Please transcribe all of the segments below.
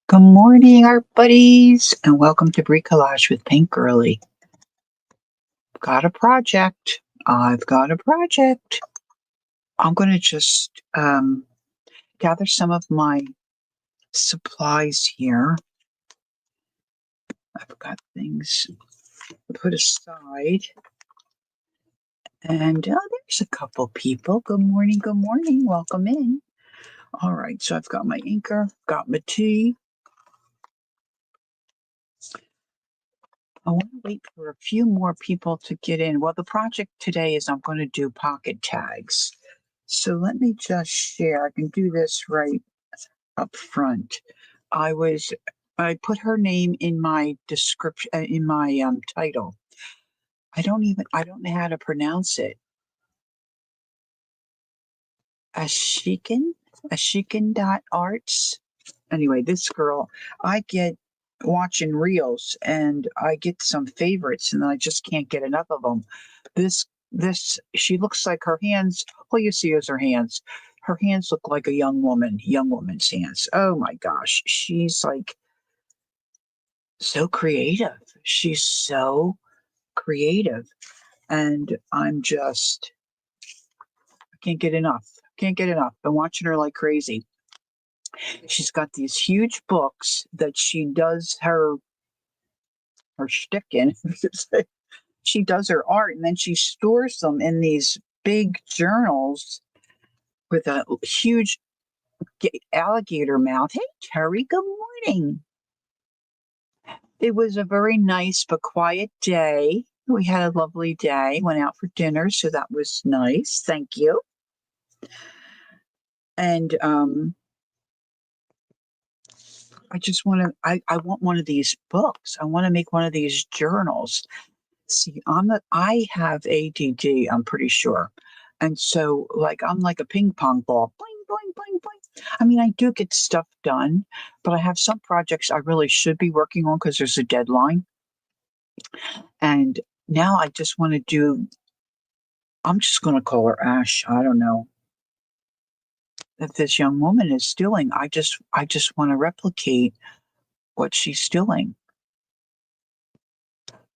Good morning, our buddies, and welcome to Bricolage with Pink Girly. Got a project. I've got a project. I'm going to just gather some of my supplies here. I've got things put aside. And there's a couple people. Good morning, welcome in. All right, so I've got my inker, got my tea. I want to wait for a few more people to get in. Well, the project today is I'm going to do pocket tags. So let me just share. I can do this right up front. I put her name in my description, in my title. I don't know how to pronounce it. aishakhan.arts. Anyway, this girl, I get watching reels and I get some favorites and I just can't get enough of them. She looks like her hands, all you see is her hands. Her hands look like a young woman's hands. Oh my gosh. She's like so creative. She's so creative. And I can't get enough. Can't get enough. Been watching her like crazy. She's got these huge books that she does her shtick in. She does her art and then she stores them in these big journals with a huge alligator mouth. Hey, Terry, good morning. It was a very nice but quiet day. We had a lovely day, went out for dinner, so that was nice. Thank you. And I want one of these books. I want to make one of these journals. See, I have ADD, I'm pretty sure. And so, like, I'm like a ping pong ball. Boing, boing, boing, boing. I mean, I do get stuff done, but I have some projects I really should be working on because there's a deadline. And now I just want to I'm just going to call her Ash. I don't know if this young woman is doing. I just want to replicate what she's doing.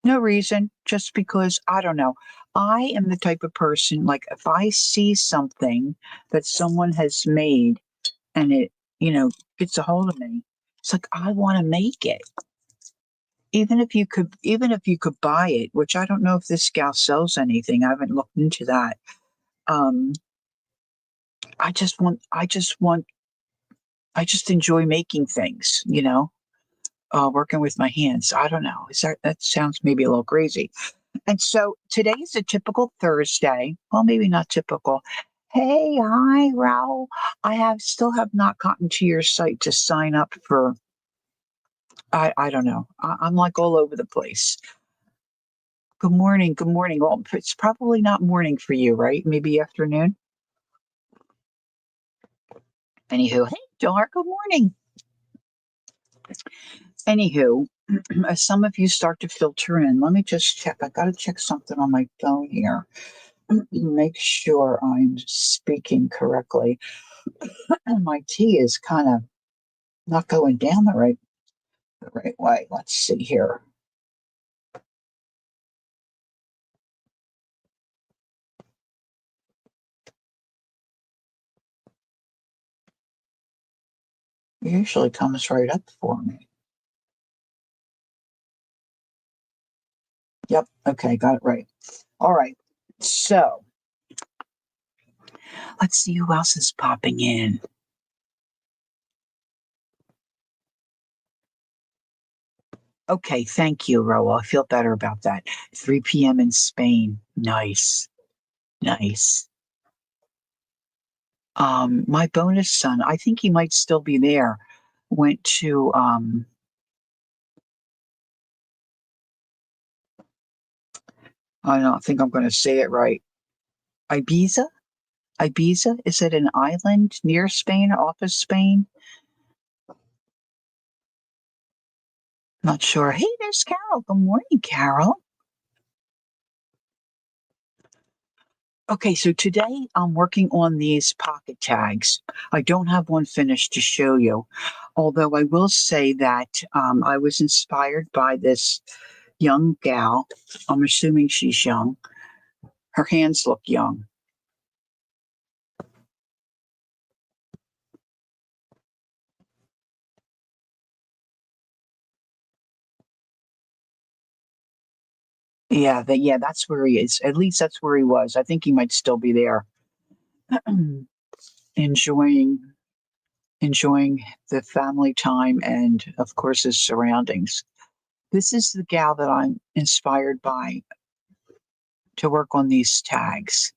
No reason, just because I don't know. I am the type of person, like, if I see something that someone has made and it, gets a hold of me, it's like I want to make it. Even if you could buy it, which I don't know if this gal sells anything. I haven't looked into that. Um, I just enjoy making things, working with my hands. I don't know. That sounds maybe a little crazy. And so today is a typical Thursday. Well, maybe not typical. Hey, hi, Raul. Still have not gotten to your site to sign up for. I don't know. I'm like all over the place. Good morning. Good morning. Well, it's probably not morning for you, right? Maybe afternoon. Anywho, hey, Dar. Good morning. Anywho, as some of you start to filter in, let me just check. I got to check something on my phone here. Make sure I'm speaking correctly. My tea is kind of not going down the right way. Let's see here. It usually comes right up for me. Yep. Okay. Got it right. All right. So let's see who else is popping in. Okay. Thank you, Raul. I feel better about that. 3 p.m. in Spain. Nice. Nice. My bonus son, I think he might still be there, went to I don't think I'm going to say it right. Ibiza? Ibiza? Is it an island near Spain, off of Spain? Not sure. Hey, there's Carol. Good morning, Carol. Okay, so today I'm working on these pocket tags. I don't have one finished to show you, although I will say that I was inspired by this young gal. I'm assuming she's young. Her hands look young. Yeah, that's where he is. At least that's where he was. I think he might still be there, enjoying enjoying the family time and, of course, his surroundings. This is the gal that I'm inspired by to work on these tags.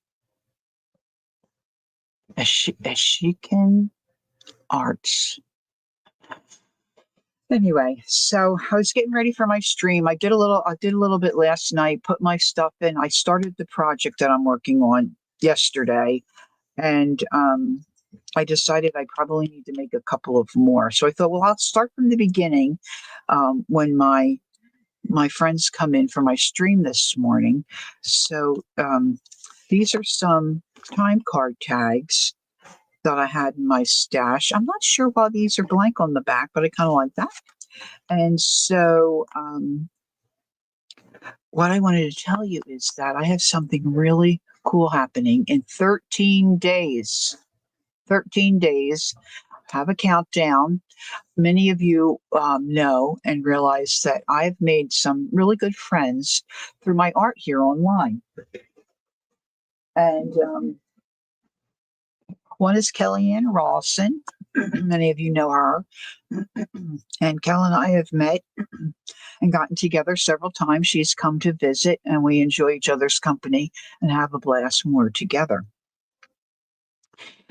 Aishakhan arts. Anyway, so I was getting ready for my stream. I did a little bit last night, put my stuff in. I started the project that I'm working on yesterday, and I decided I probably need to make a couple of more. So I thought, well, I'll start from the beginning when my friends come in for my stream this morning. So these are some time card tags that I had in my stash. I'm not sure why these are blank on the back, but I kind of like that. And so, what I wanted to tell you is that I have something really cool happening in 13 days. 13 days, have a countdown. Many of you know and realize that I've made some really good friends through my art here online. And one is Kellyanne Rawson. Many of you know her. And Kel and I have met and gotten together several times. She's come to visit, and we enjoy each other's company and have a blast when we're together.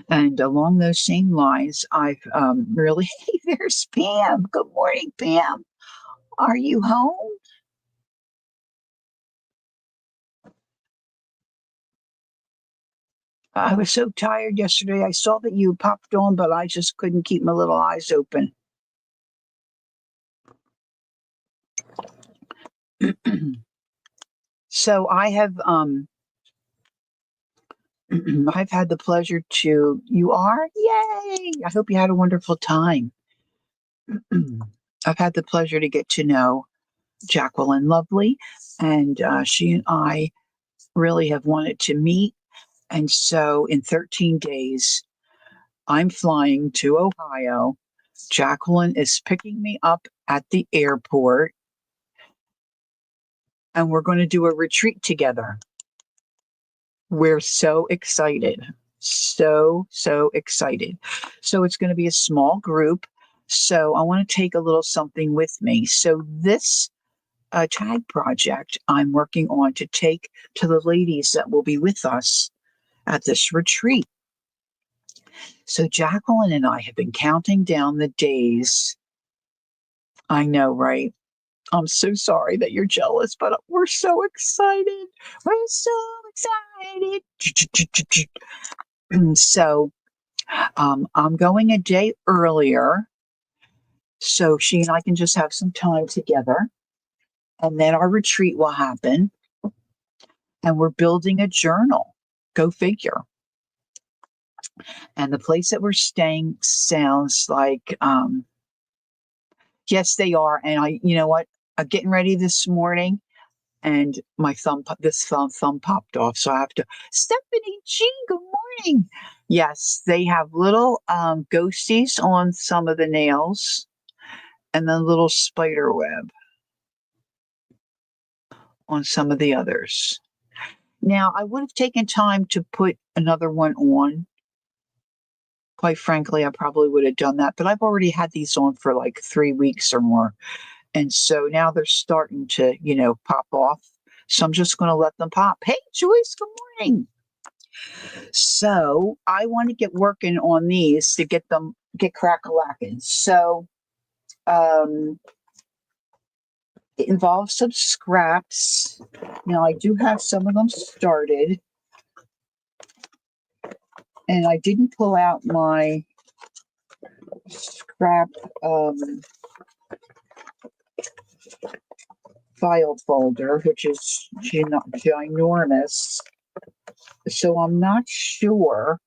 And along those same lines, I've really, hey, there's Pam. Good morning, Pam. Are you home? I was so tired yesterday. I saw that you popped on, but I just couldn't keep my little eyes open. So I have I've had the pleasure to you are? Yay! I hope you had a wonderful time. I've had the pleasure to get to know Jacqueline Lovely, and she and I really have wanted to meet. And so in 13 days, I'm flying to Ohio. Jacqueline is picking me up at the airport, and we're going to do a retreat together. We're so excited. So excited. So it's going to be a small group. So I want to take a little something with me. So this tag project I'm working on to take to the ladies that will be with us at this retreat. So Jacqueline and I have been counting down the days. I know, right? I'm so sorry that you're jealous, but we're so excited. We're so excited. So I'm going a day earlier so she and I can just have some time together. And then our retreat will happen. And we're building a journal. Go figure. And the place that we're staying sounds like, yes, they are. And you know what? I'm getting ready this morning and my thumb popped off. So I have to, Stephanie G, good morning. Yes, they have little ghosties on some of the nails and then little spider web on some of the others. Now, I would have taken time to put another one on. Quite frankly, I probably would have done that, but I've already had these on for like 3 weeks or more. And so now they're starting to, pop off. So I'm just going to let them pop. Hey, Joyce, good morning. So I want to get working on these to get crack-a-lacking. So it involves some scraps. Now I do have some of them started. And I didn't pull out my scrap file folder, which is ginormous. So I'm not sure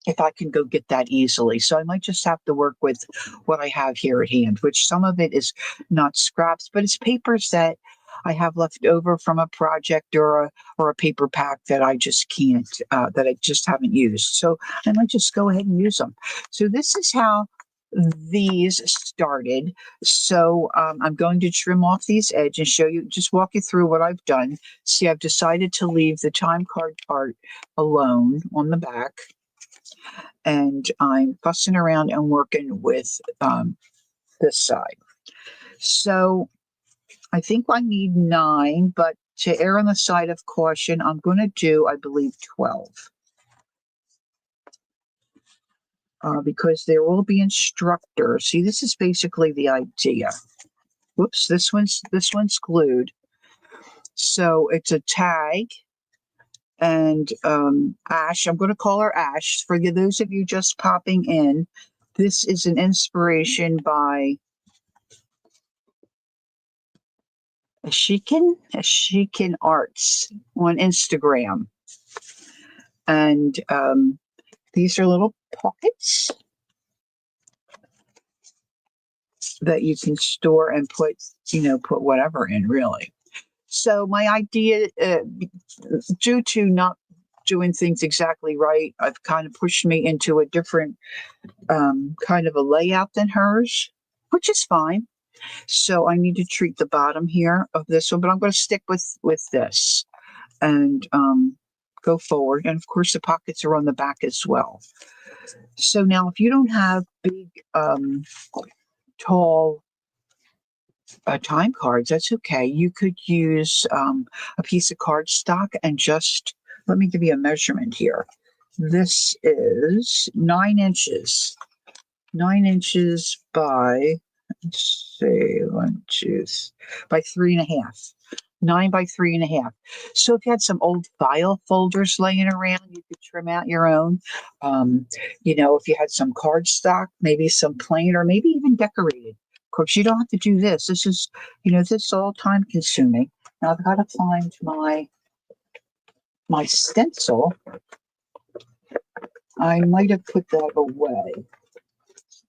if I can go get that easily. So I might just have to work with what I have here at hand, which some of it is not scraps, but it's papers that I have left over from a project or a paper pack that I just can't that I just haven't used. So I might just go ahead and use them. So this is how these started. So I'm going to trim off these edges and show you, just walk you through what I've done. See, I've decided to leave the time card part alone on the back, and I'm fussing around and working with this side. So I think I need 9, but to err on the side of caution, I'm going to do, I believe, 12. Because there will be instructors. See, this is basically the idea. Whoops, this one's glued. So it's a tag, and Ash, I'm going to call her Ash. For those of you just popping in, this is an inspiration by aishakhan.arts on Instagram. And these are little pockets that you can store and put whatever in, really. So my idea, due to not doing things exactly right, I've kind of pushed me into a different kind of a layout than hers, which is fine. So I need to treat the bottom here of this one, but I'm going to stick with this and go forward. And of course, the pockets are on the back as well. So now, if you don't have big, tall time cards, that's okay. You could use a piece of cardstock and just, let me give you a measurement here. This is 9 inches. 9 inches by, let's see, by 3.5. 9 by 3.5. So if you had some old file folders laying around, you could trim out your own. If you had some cardstock, maybe some plain, or maybe even decorated. Of course, you don't have to do this. This is all time consuming. Now I've got to find my stencil. I might have put that away. I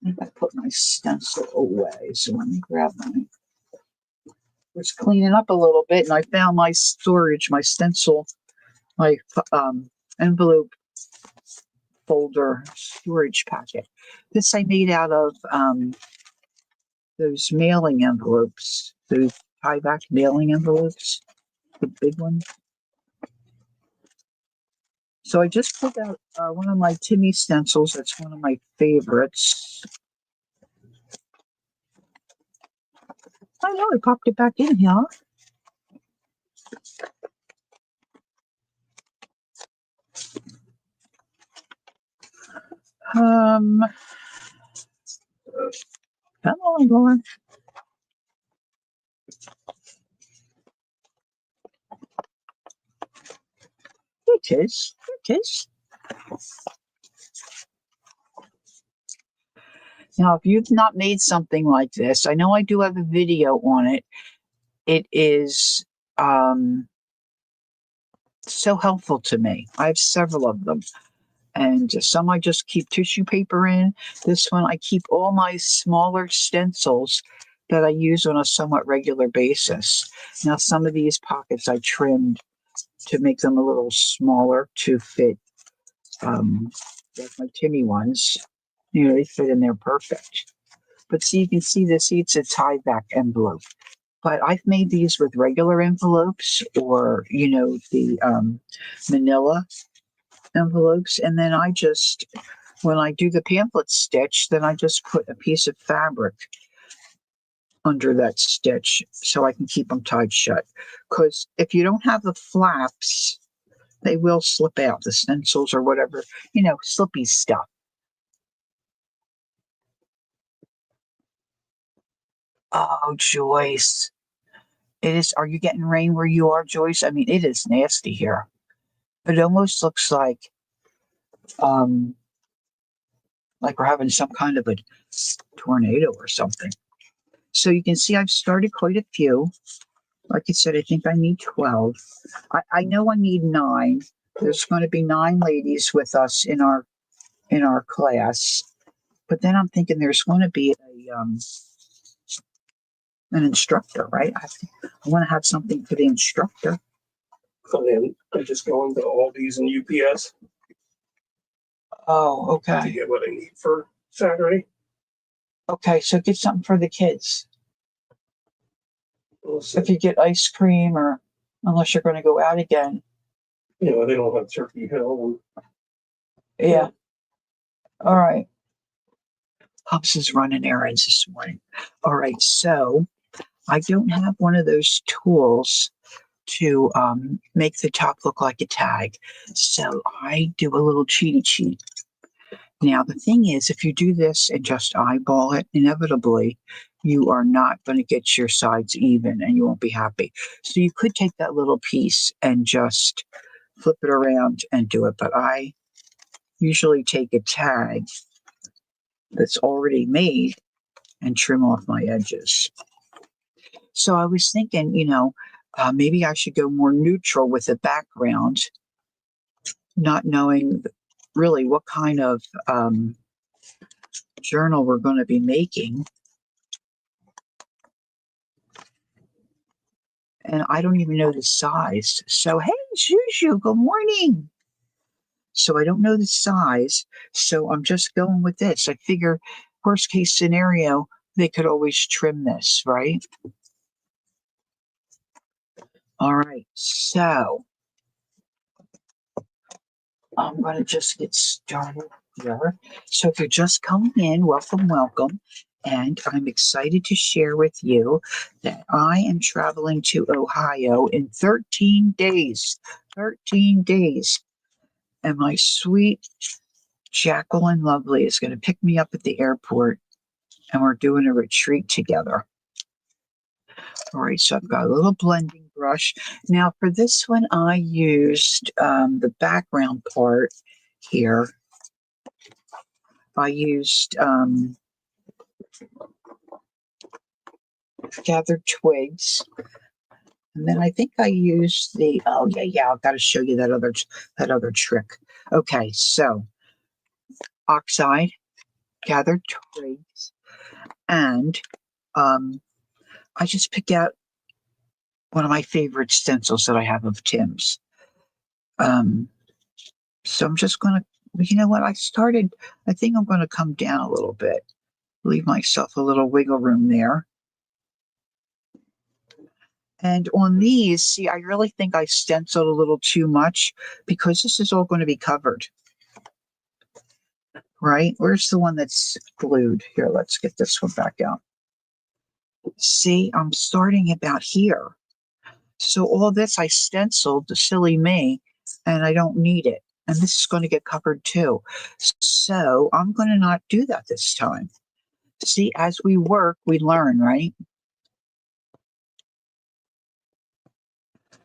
think I put my stencil away. So let me grab mine. Was cleaning up a little bit, and I found my storage, my stencil, my envelope folder storage packet. This I made out of those mailing envelopes, those tie-back mailing envelopes, the big ones. So I just pulled out one of my Timmy stencils. That's one of my favorites. I know, I popped it back in here. Come on, Lauren. It is. It is. Now, if you've not made something like this, I know I do have a video on it. It is so helpful to me. I have several of them. And some I just keep tissue paper in. This one, I keep all my smaller stencils that I use on a somewhat regular basis. Now, some of these pockets I trimmed to make them a little smaller to fit, like my Timmy ones. They fit in there perfect. But see, you can see this, it's a tie-back envelope. But I've made these with regular envelopes or, the manila envelopes. And then when I do the pamphlet stitch, then I just put a piece of fabric under that stitch so I can keep them tied shut. Because if you don't have the flaps, they will slip out, the stencils or whatever, slippy stuff. Oh, Joyce. It is. Are you getting rain where you are, Joyce? I mean, it is nasty here. It almost looks like we're having some kind of a tornado or something. So you can see I've started quite a few. Like I said, I think I need 12. I know I need 9. There's going to be 9 ladies with us in our class. But then I'm thinking there's going to be an instructor, right? I want to have something for the instructor. So then I just go into Aldi's and UPS Oh, to okay. get what I need for Saturday. Okay, so get something for the kids. We'll see. If you get ice cream or unless you're going to go out again. You know, they don't have Turkey Hill. Yeah. All right. Pops is running errands this morning. All right, so I don't have one of those tools to make the top look like a tag. So I do a little cheaty cheat. Now, the thing is, if you do this and just eyeball it, inevitably, you are not going to get your sides even and you won't be happy. So you could take that little piece and just flip it around and do it. But I usually take a tag that's already made and trim off my edges. So I was thinking, maybe I should go more neutral with the background, not knowing really what kind of journal we're going to be making. And I don't even know the size. So, hey, Shushu, good morning. So I don't know the size. So I'm just going with this. I figure, worst case scenario, they could always trim this, right? All right. So I'm going to just get started here. So if you're just coming in, welcome, welcome. And I'm excited to share with you that I am traveling to Ohio in 13 days. 13 days. And my sweet Jacqueline Lovely is going to pick me up at the airport and we're doing a retreat together. All right, so I've got a little blending brush. Now for this one, I used the background part here. I used gathered twigs. And then I think I used I've got to show you that other trick. Okay, so oxide, gathered twigs, and I just picked out one of my favorite stencils that I have of Tim's. So I'm just gonna, you know what? I think I'm gonna come down a little bit, leave myself a little wiggle room there. And on these, see, I really think I stenciled a little too much because this is all going to be covered. Right? Where's the one that's glued? Here, let's get this one back out. See, I'm starting about here. So all this I stenciled, the silly me, and I don't need it. And this is going to get covered too. So I'm going to not do that this time. See, as we work, we learn, right?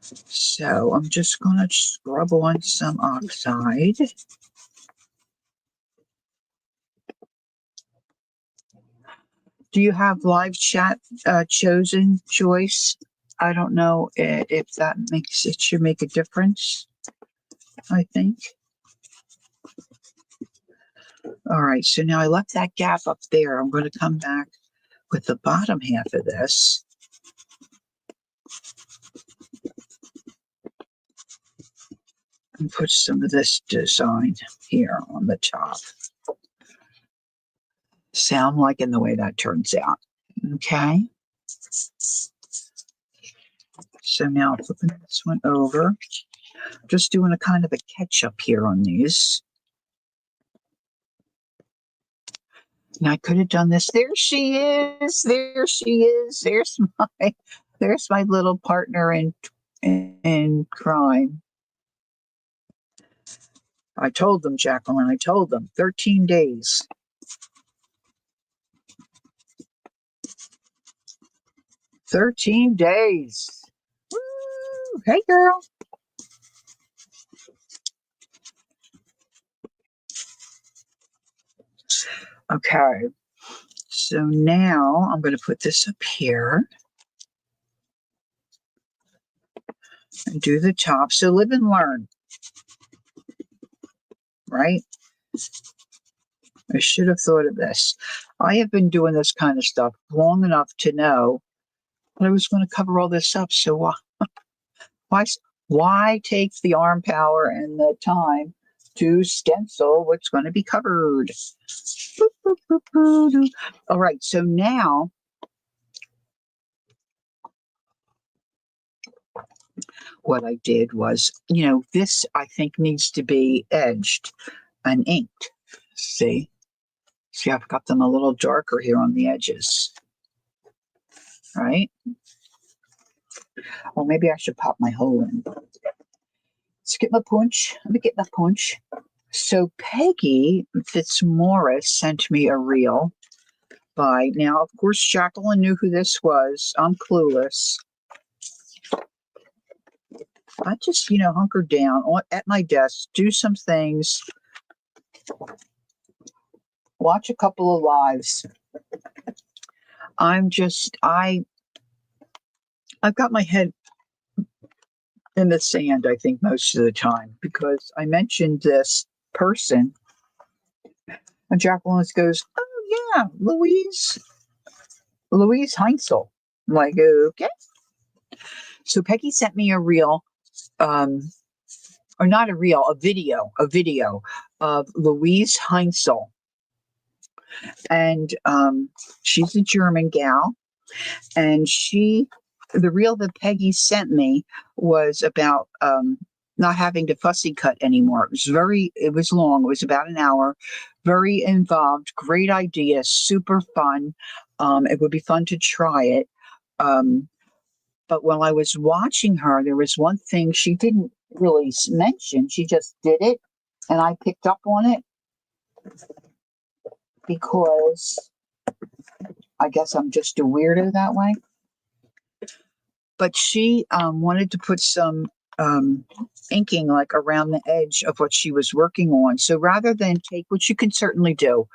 So I'm just going to scrub on some oxide. Do you have live chat chosen, Joyce? I don't know if that should make a difference, I think. All right, so now I left that gap up there. I'm going to come back with the bottom half of this. And put some of this design here on the top. Sound like in the way that turns out. Okay. So now flipping this one over. Just doing a kind of a catch up here on these. Now I could have done this. There she is. There she is. There's my little partner in crime. I told them, Jacqueline, I told them 13 days. 13 days. Woo! Hey, girl. Okay. So now I'm going to put this up here. and do the top. So live and learn, right? I should have thought of this. I have been doing this kind of stuff long enough to know that I was going to cover all this up. So why, why take the arm power and the time to stencil what's going to be covered? Boop, boop, boop, boop, boop. All right. So now what I did was, this I think needs to be edged and inked. See? See, I've got them a little darker here on the edges, right? Or maybe I should pop my hole in. Let's get my punch. Let me get my punch. So Peggy Fitzmaurice sent me a reel by, now, of course, Jacqueline knew who this was. I'm clueless. I just, hunker down at my desk, do some things, watch a couple of lives. I've got my head in the sand, I think, most of the time, because I mentioned this person and Jacqueline goes, "Oh yeah, Louise Heinzel." I'm like, okay. So Peggy sent me a reel, or not a reel, a video of Louise Heinzel. And she's a German gal, and the reel that Peggy sent me was about not having to fussy cut anymore. It was long. It was about an hour, very involved, great idea, super fun. It would be fun to try it. But when I was watching her, there was one thing she didn't really mention. She just did it, and I picked up on it because I guess I'm just a weirdo that way. But she wanted to put some inking like around the edge of what she was working on. So rather than take, which you can certainly do,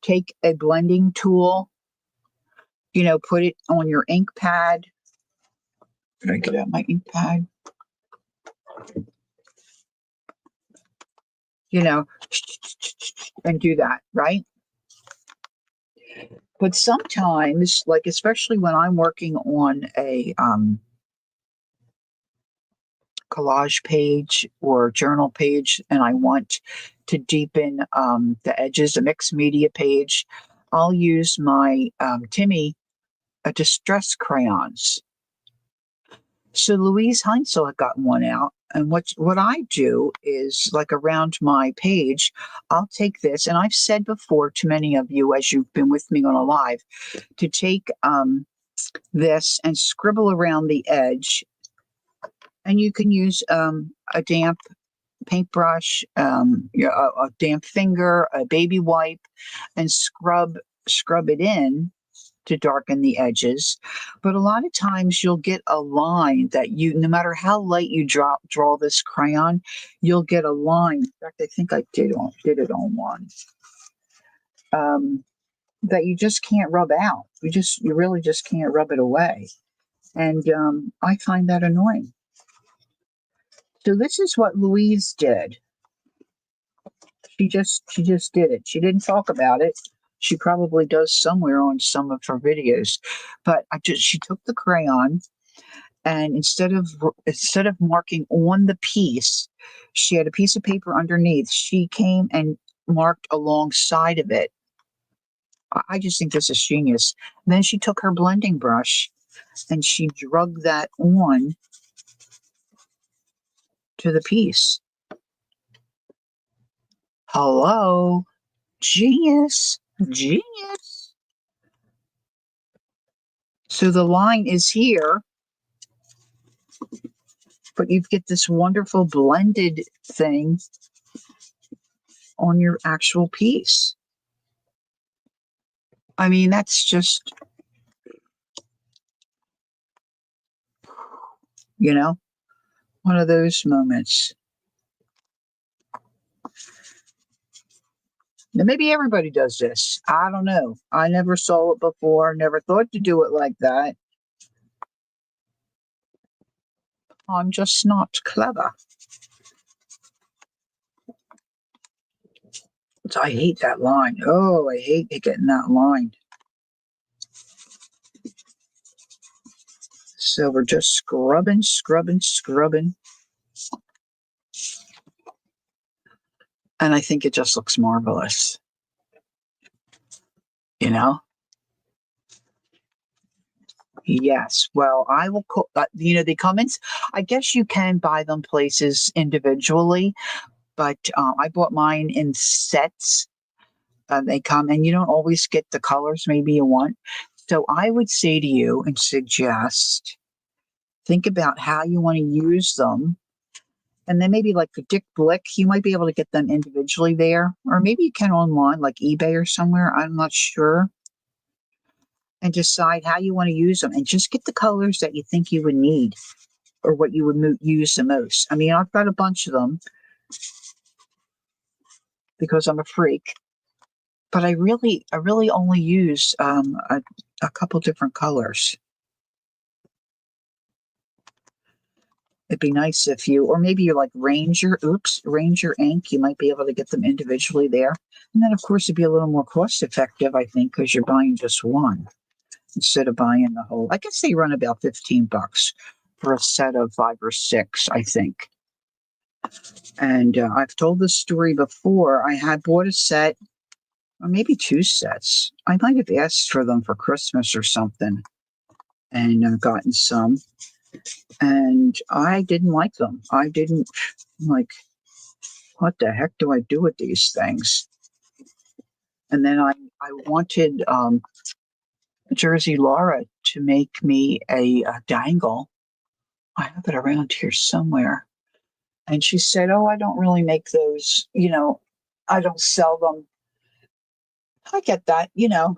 take a blending tool, put it on your ink pad. Did I get out my ink pad? And do that, right? But sometimes, like especially when I'm working on a collage page or journal page and I want to deepen the edges, a mixed media page, I'll use my Timmy distress crayons. So Louise Heinzel had gotten one out. And what I do is, like around my page, I'll take this, and I've said before to many of you as you've been with me on a live, to take this and scribble around the edge. And you can use a damp paintbrush, a damp finger, a baby wipe, and scrub it in to darken the edges. But a lot of times you'll get a line that no matter how light you draw this crayon, you'll get a line. In fact, I think I did it on one. That you just can't rub out. You really just can't rub it away. And I find that annoying. So this is what Louise did. She just did it. She didn't talk about it. She probably does somewhere on some of her videos. But she took the crayon, and instead of marking on the piece, she had a piece of paper underneath. She came and marked alongside of it. I just think this is genius. And then she took her blending brush and she drug that on to the piece. Hello, genius. So the line is here, but you get this wonderful blended thing on your actual piece. I mean, that's just, one of those moments. Now, maybe everybody does this. I don't know. I never saw it before, never thought to do it like that. I'm just not clever. I hate that line. Oh, I hate getting that line. So we're just scrubbing, scrubbing, scrubbing. And I think it just looks marvelous. You know? Yes. Well, I will call, the comments. I guess you can buy them places individually, but I bought mine in sets. They come and you don't always get the colors maybe you want. So I would say to you and suggest, think about how you want to use them. And then maybe like the Dick Blick, you might be able to get them individually there. Or maybe you can online, like eBay or somewhere. I'm not sure. And decide how you want to use them. And just get the colors that you think you would need or what you would use the most. I mean, I've got a bunch of them because I'm a freak. But I really only use a couple different colors. It'd be nice if you, or maybe you're like Ranger ink. You might be able to get them individually there. And then, of course, it'd be a little more cost effective, I think, because you're buying just one instead of buying the whole. I guess they run about $15 for a set of 5 or 6, I think. And I've told this story before. I had bought a set, or maybe 2 sets. I might have asked for them for Christmas or something and gotten some. And I didn't like them. I didn't like, what the heck do I do with these things? And then I wanted Jersey Laura to make me a dangle. I have it around here somewhere. And she said, oh, I don't really make those, I don't sell them. I get that,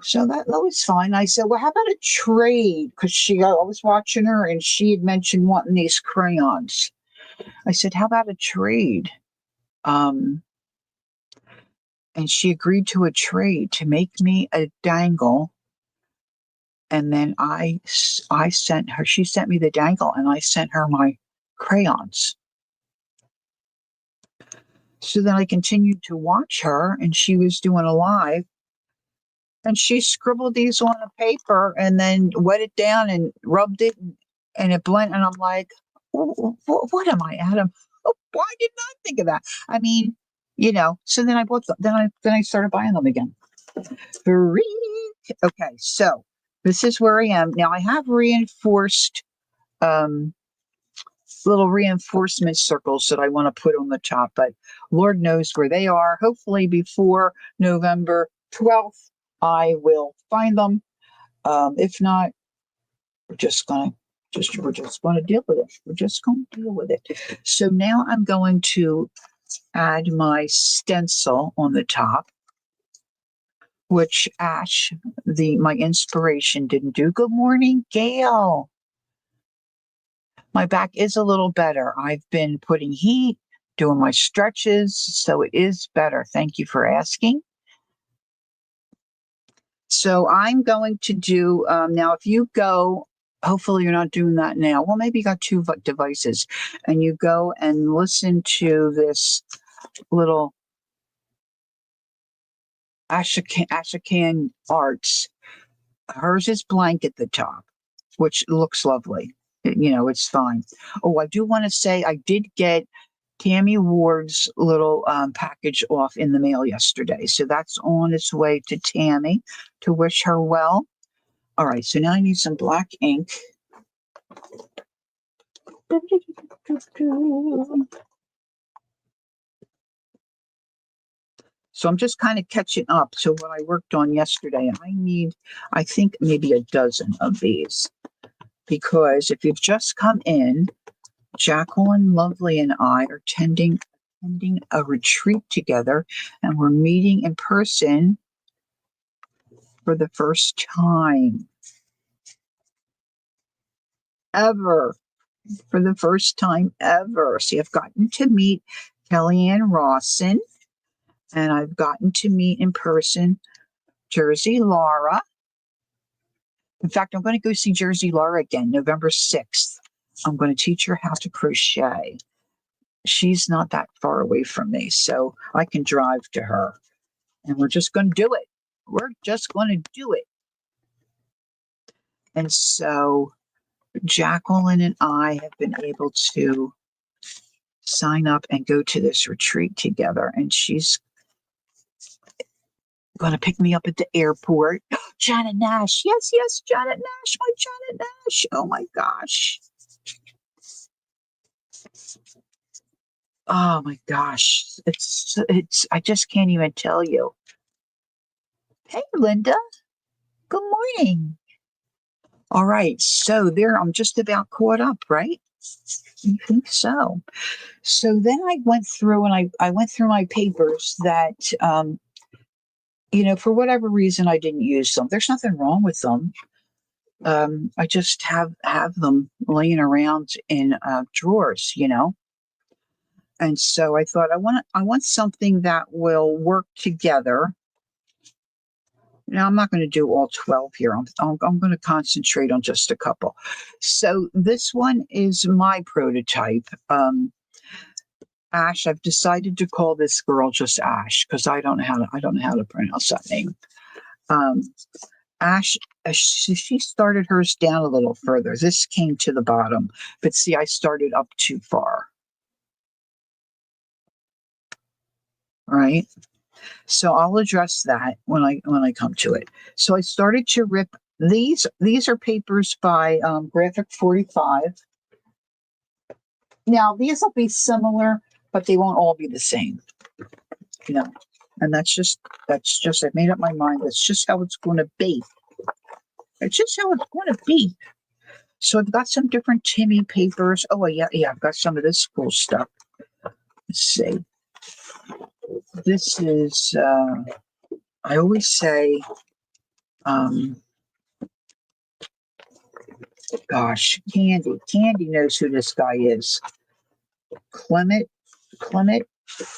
so that was fine. I said, well, how about a trade? Because I was watching her and she had mentioned wanting these crayons. I said, how about a trade? And she agreed to a trade to make me a dangle. And then I sent her, she sent me the dangle and I sent her my crayons. So then I continued to watch her and she was doing a live. And she scribbled these on a paper and then wet it down and rubbed it and it blended. And I'm like, what am I, Adam? Why didn't I think of that? I mean, so then I bought them. Then I started buying them again. Freak. Okay, so this is where I am. Now I have reinforced little reinforcement circles that I want to put on the top, but Lord knows where they are. Hopefully before November 12th. I will find them. If not, we're just going to deal with it. We're just going to deal with it. So now I'm going to add my stencil on the top, which Ash, my inspiration, didn't do. Good morning, Gail. My back is a little better. I've been putting heat, doing my stretches, so it is better. Thank you for asking. So I'm going to do, now if you go, hopefully you're not doing that now. Well, maybe you got 2 devices and you go and listen to this little aishakhan.arts. Hers is blank at the top, which looks lovely. It's fine. Oh, I do want to say I did get Tammy Ward's little package off in the mail yesterday. So that's on its way to Tammy to wish her well. All right, so now I need some black ink. So I'm just kind of catching up to what I worked on yesterday. And I need, I think, maybe a dozen of these. Because if you've just come in, Jacqueline Lovely and I are attending a retreat together, and we're meeting in person for the first time ever. For the first time ever. See, I've gotten to meet Kellyanne Rawson, and I've gotten to meet in person Jersey Laura. In fact, I'm going to go see Jersey Laura again, November 6th. I'm going to teach her how to crochet. She's not that far away from me, so I can drive to her. And we're just going to do it. We're just going to do it. And so Jacqueline and I have been able to sign up and go to this retreat together. And she's going to pick me up at the airport. Janet Nash. Yes, yes, Janet Nash. My Janet Nash. Oh my gosh. Oh my gosh. I just can't even tell you. Hey, Linda. Good morning. All right. So there, I'm just about caught up, right? I think so. So then I went through and I went through my papers that, for whatever reason, I didn't use them. There's nothing wrong with them. I just have them laying around in drawers, And so I thought I want something that will work together. Now I'm not going to do all 12 here. I'm going to concentrate on just a couple. So this one is my prototype. Ash. I've decided to call this girl just Ash because I don't know how to pronounce that name. Ash. She started hers down a little further. This came to the bottom, but see, I started up too far. Right. So I'll address that when I come to it. So I started to rip these. These are papers by Graphic 45. Now these will be similar, but they won't all be the same. And that's just I've made up my mind. That's just how it's going to be. It's just how it's going to be. So I've got some different Timmy papers. Oh yeah, I've got some of this cool stuff. Let's see. This is I always say gosh, Candy knows who this guy is. Clement.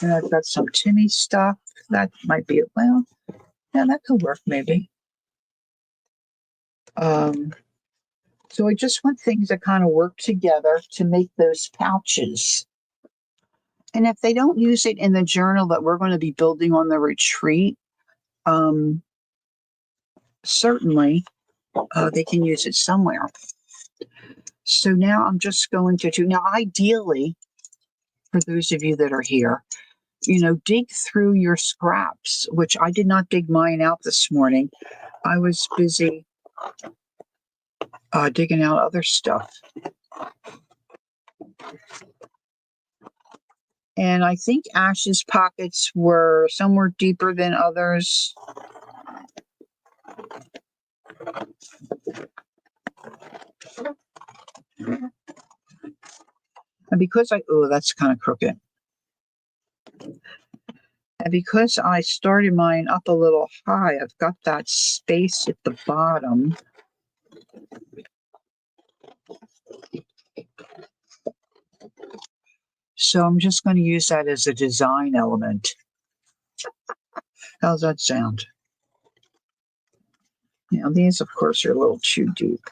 And I've got some Timmy stuff. That might be it. Well, yeah, that could work maybe. So I just want things that kind of work together to make those pouches. And if they don't use it in the journal that we're going to be building on the retreat, certainly they can use it somewhere. So now I'm just going to do, now ideally, for those of you that are here, dig through your scraps, which I did not dig mine out this morning. I was busy digging out other stuff. And I think Ash's pockets were somewhere deeper than others. And because that's kind of crooked. And because I started mine up a little high, I've got that space at the bottom. So I'm just going to use that as a design element. How's that sound? Now these, of course, are a little too deep.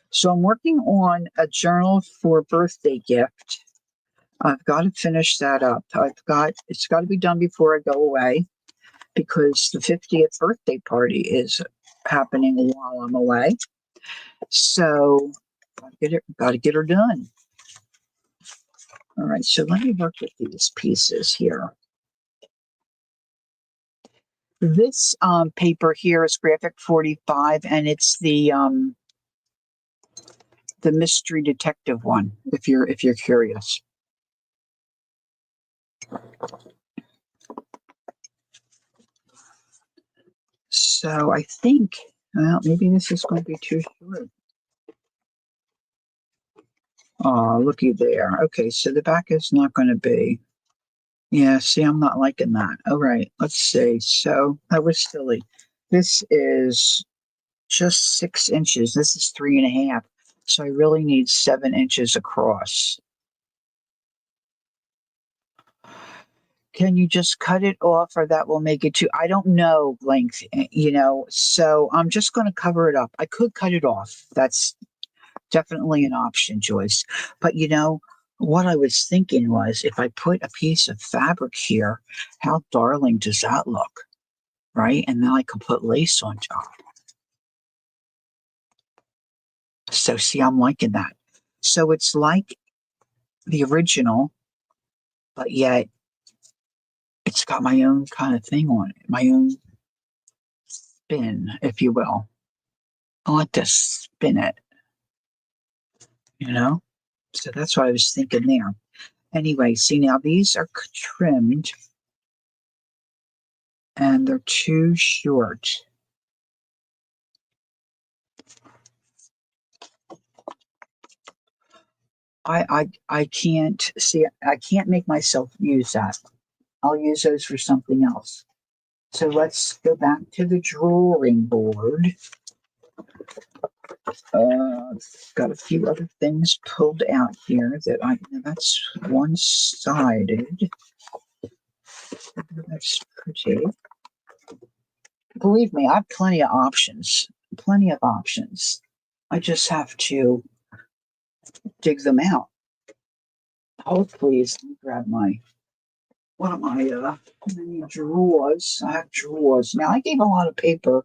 So I'm working on a journal for birthday gift. I've got to finish that up. It's got to be done before I go away because the 50th birthday party is happening while I'm away. So got to get her done. All right, so let me work with these pieces here. This paper here is Graphic 45, and it's the mystery detective one. If you're curious. So I think, well, maybe this is going to be too short. Oh, looky there. Okay, so the back is not going to be. Yeah, see, I'm not liking that. All right, let's see. So that was silly. This is just 6 inches. This is 3.5. So I really need 7 inches across. Can you just cut it off or that will make it too, I don't know length, so I'm just going to cover it up. I could cut it off. That's definitely an option, Joyce. But what I was thinking was if I put a piece of fabric here, how darling does that look? Right? And then I could put lace on top. So see, I'm liking that. So it's like the original, but yet it's got my own kind of thing on it, my own spin, if you will. I like to spin it, you know? So that's what I was thinking there. Anyway, see now these are trimmed and they're too short. I can't see, I can't make myself use that. I'll use those for something else. So let's go back to the drawing board. Got a few other things pulled out here that's one-sided. That's pretty. Believe me, I have plenty of options. Plenty of options. I just have to dig them out. Hopefully, let me grab one of my many drawers. I have drawers. Now, I gave a lot of paper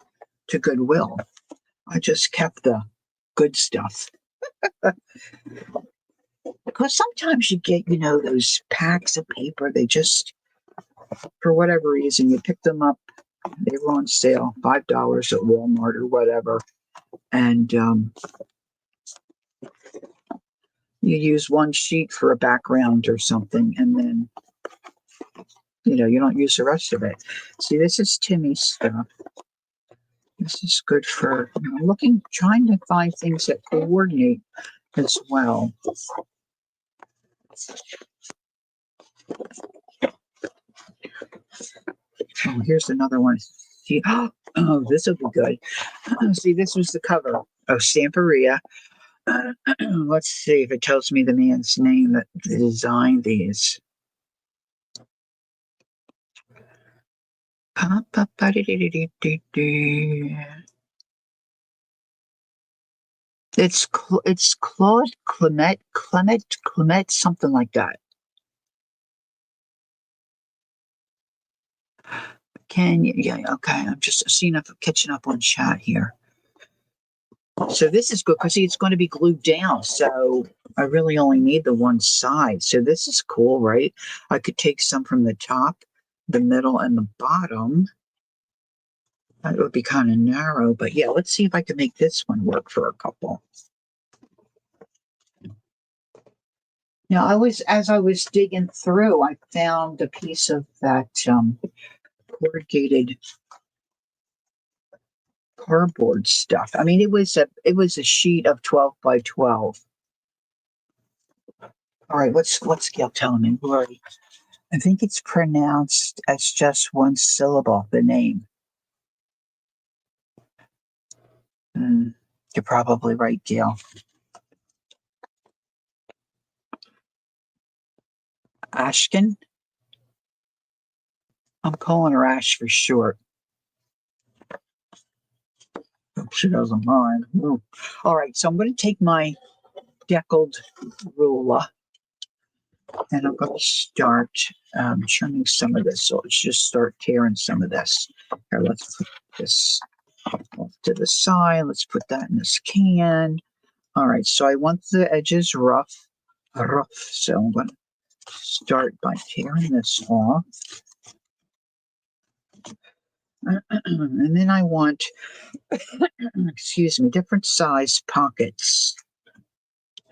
to Goodwill. I just kept the good stuff. Because sometimes you get, those packs of paper, they just, for whatever reason, you pick them up, they were on sale, $5 at Walmart or whatever. And you use one sheet for a background or something, and then, you don't use the rest of it. See, this is Timmy's stuff. This is good for, trying to find things that coordinate as well. Oh, here's another one. See, oh, this will be good. See, this was the cover of Stamperia. Let's see if it tells me the man's name that designed these. It's Claude Clement, something like that. Can you? Yeah, okay. I'm just seeing if I'm catching up on chat here. So this is good because it's going to be glued down. So I really only need the one side. So this is cool, right? I could take some from the top, the middle, and the bottom. That would be kind of narrow, but yeah, let's see if I can make this one work for a couple. Now, as I was digging through, I found a piece of that corrugated cardboard stuff. I mean, it was a sheet of 12 by 12. All right, what's Gail telling me? Lori, I think it's pronounced as just one syllable, the name. You're probably right, Gail. Ashkin? I'm calling her Ash for short. Hope she doesn't mind. Ooh. All right, so I'm going to take my deckled ruler and I'm going to start trimming some of this. So let's just start tearing some of this. Here, let's put this off to the side. Let's put that in this can. All right, so I want the edges rough. So I'm going to start by tearing this off. And then I want, excuse me, different size pockets.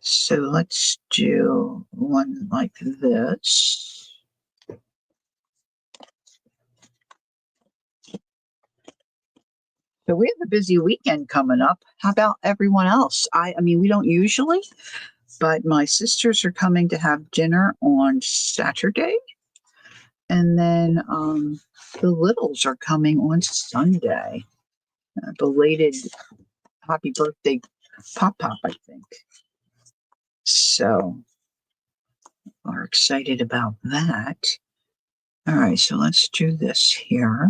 So let's do one like this. So we have a busy weekend coming up. How about everyone else? I mean, we don't usually, but my sisters are coming to have dinner on Saturday. And then the littles are coming on Sunday. Belated happy birthday, Pop, I think. So we're excited about that. All right, so let's do this here.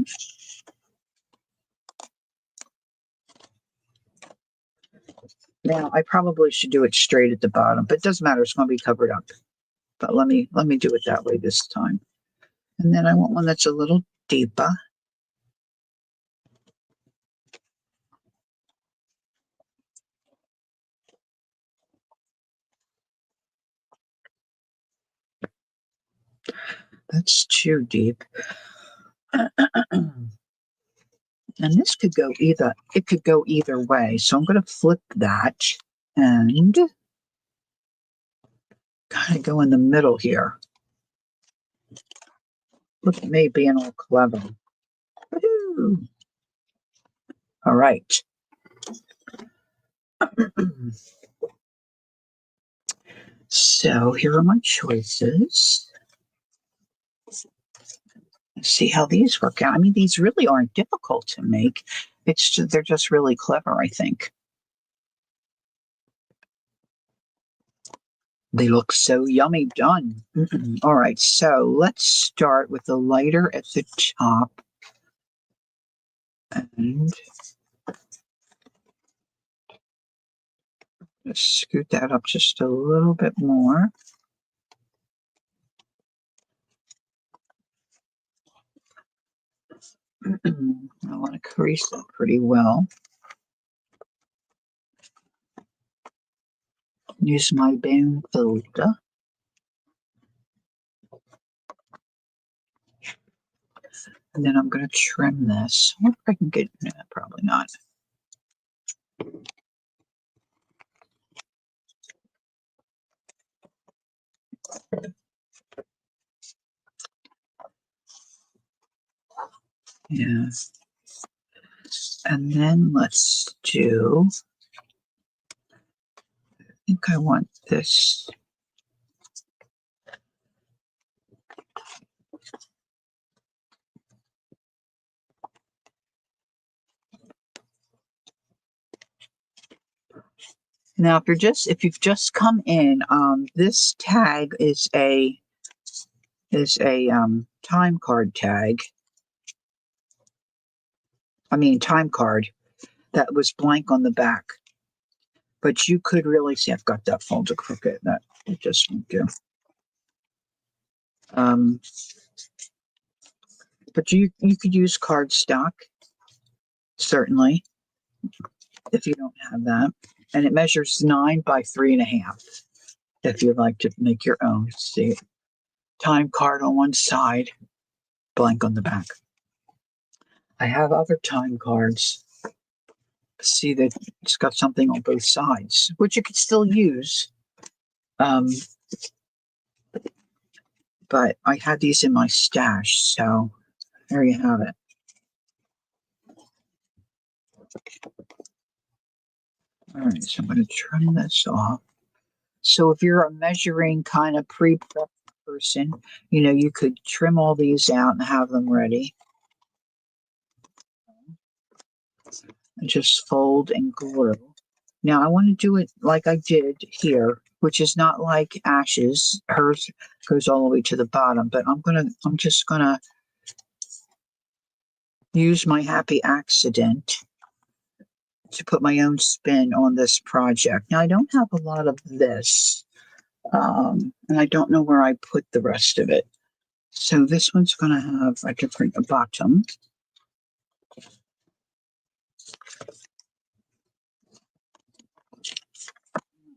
Now, I probably should do it straight at the bottom, but it doesn't matter. It's going to be covered up. But let me do it that way this time. And then I want one that's a little deeper. That's too deep. And this could go either way. So I'm going to flip that and kind of go in the middle here. Look at me being all clever. Woo-hoo. All right. So here are my choices. Let's see how these work out. I mean, these really aren't difficult to make. They're just really clever, I think. They look so yummy done. All right, so let's start with the lighter at the top. And just scoot that up just a little bit more. I want to crease that pretty well. Use my bone folder. And then I'm going to trim this. I wonder if I can get, no, probably not. Yeah. And then let's do, I think I want this. Now, if you've just come in, this tag is a time card tag. I mean, time card that was blank on the back. But you could really see, I've got that folder crooked. That it just won't do. But you could use cardstock, certainly, if you don't have that. And it measures 9 by 3.5. If you'd like to make your own. See, time card on one side, blank on the back. I have other time cards. See that it's got something on both sides, which you could still use. But I had these in my stash, so there you have it. All right, so I'm going to trim this off. So if you're a measuring kind of pre-prep person, you could trim all these out and have them ready. And just fold and glue. Now I want to do it like I did here, which is not like Ash's. Hers goes all the way to the bottom, but I'm just gonna use my happy accident to put my own spin on this project. Now I don't have a lot of this, and I don't know where I put the rest of it. So this one's gonna have a different bottom.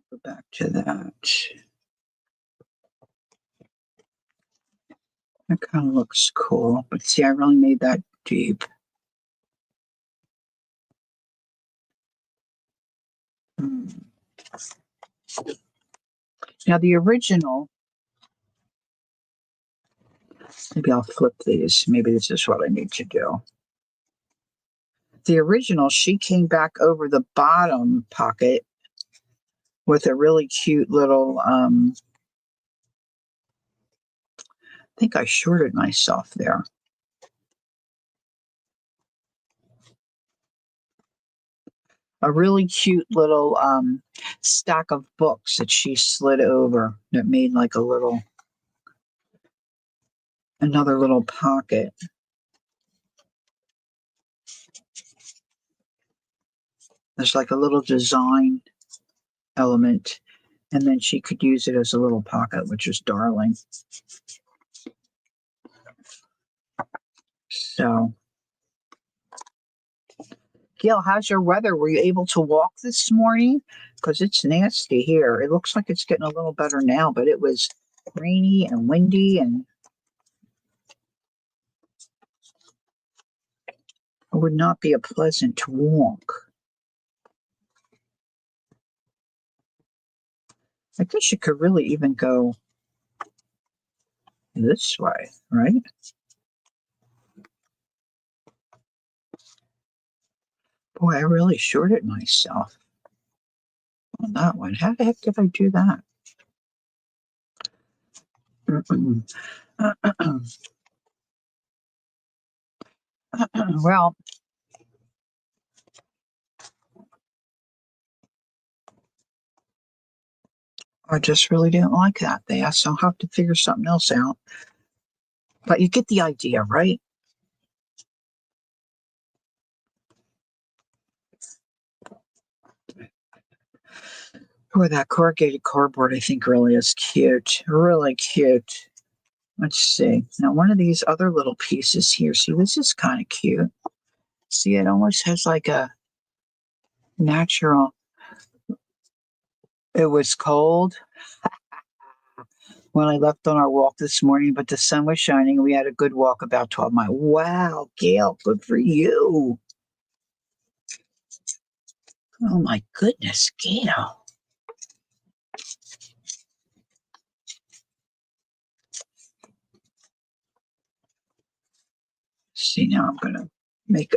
Go back to that. That kind of looks cool, but see, I really made that deep. Now the original, maybe I'll flip these. Maybe this is what I need to do. The original, she came back over the bottom pocket with a really cute little, I think I shorted myself there. A really cute little stack of books that she slid over that made like a little another little pocket. There's like a little design element, and then she could use it as a little pocket, which is darling. So, Gail, how's your weather? Were you able to walk this morning? Because it's nasty here. It looks like it's getting a little better now, but it was rainy and windy, and it would not be a pleasant walk. I guess you could really even go this way, right? Boy, I really shorted myself on that one. How the heck did I do that? Well, I just really didn't like that there, so I'll have to figure something else out. But you get the idea, right? Boy, that corrugated cardboard I think really is cute. Really cute. Let's see. Now, one of these other little pieces here. See, this is kind of cute. See, it almost has like a natural. It was cold when I left on our walk this morning, but the sun was shining. We had a good walk, about 12 miles. Wow, Gail, good for you. Oh my goodness, Gail. See, now I'm going to make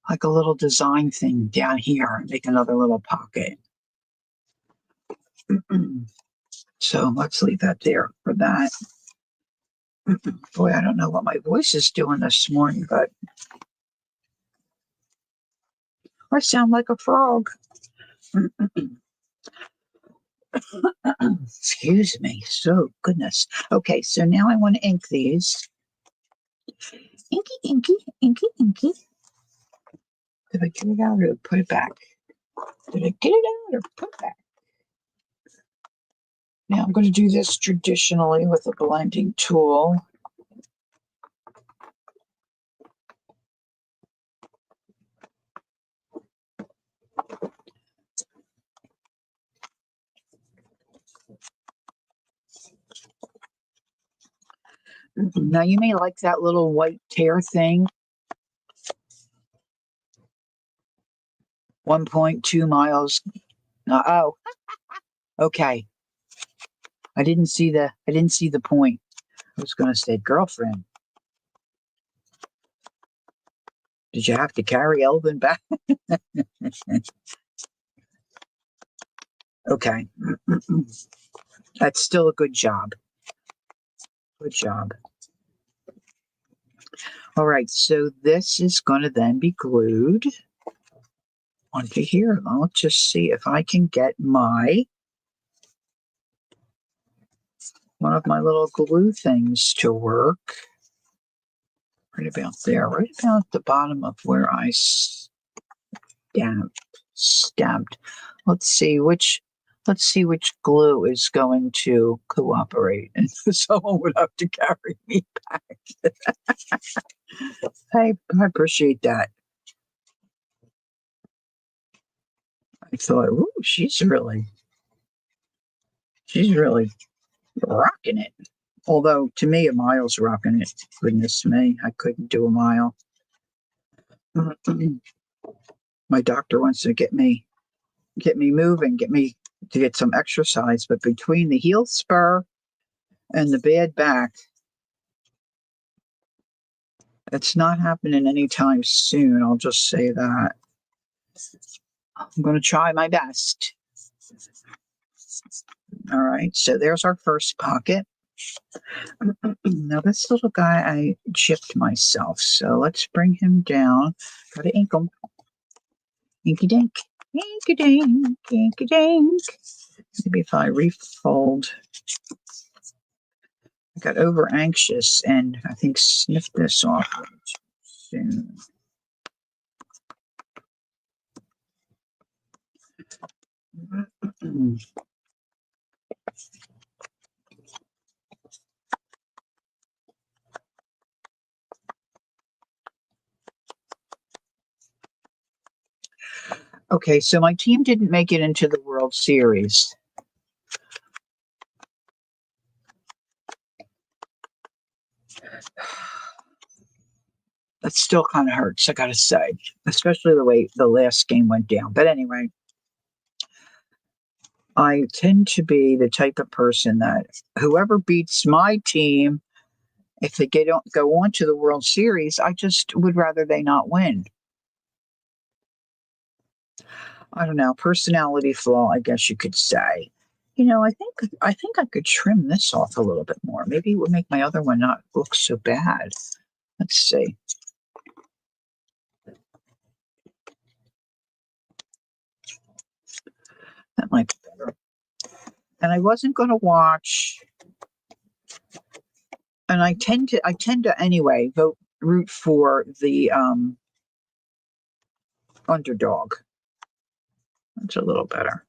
like a little design thing down here and make another little pocket. So let's leave that there for that. Boy, I don't know what my voice is doing this morning, but I sound like a frog. Excuse me. So, goodness. Okay, so now I want to ink these. Inky, inky, inky, inky. Did I get it out or put it back? Did I get it out or put it back? Now I'm going to do this traditionally with a blending tool. Now you may like that little white tear thing. 1.2 miles. Oh, okay. I didn't see the point. I was going to say, girlfriend, did you have to carry Elvin back? Okay. That's still a good job. Good job. All right, so this is going to then be glued onto here. I'll just see if I can get one of my little glue things to work. Right about there, right about the bottom of where I stamped. Let's see which glue is going to cooperate, and someone would have to carry me back. I appreciate that. I thought, ooh, she's really rocking it. Although to me, a mile's rocking it. Goodness me, I couldn't do a mile. My doctor wants to get me moving, get me to get some exercise, but between the heel spur and the bad back, it's not happening anytime soon. I'll just say that. I'm going to try my best. All right, so there's our first pocket. Now this little guy I chipped myself, so let's bring him down. Gotta ink him. Inky dink, inky dink, inky dink. Maybe if I refold got over anxious and I think sniffed this off soon. Okay, so my team didn't make it into the World Series. That still kind of hurts, I gotta say, especially the way the last game went down. But anyway, I tend to be the type of person that whoever beats my team, if they don't go on to the World Series, I just would rather they not win. I don't know, personality flaw, I guess you could say. I think I could trim this off a little bit more. Maybe it would make my other one not look so bad. Let's see. That might be better. And I wasn't going to watch. And I tend to anyway root for the underdog. That's a little better.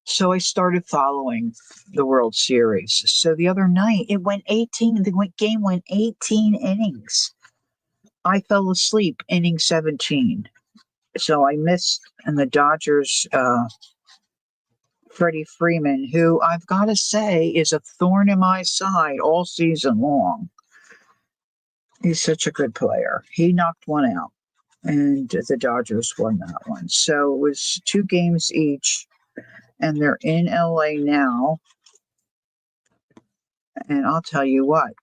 So I started following the World Series. So the other night it went 18. The game went 18 innings. I fell asleep inning 17. So I missed, and the Dodgers, Freddie Freeman, who I've got to say is a thorn in my side all season long. He's such a good player. He knocked one out, and the Dodgers won that one. So it was 2 games each, and they're in LA now. And I'll tell you what,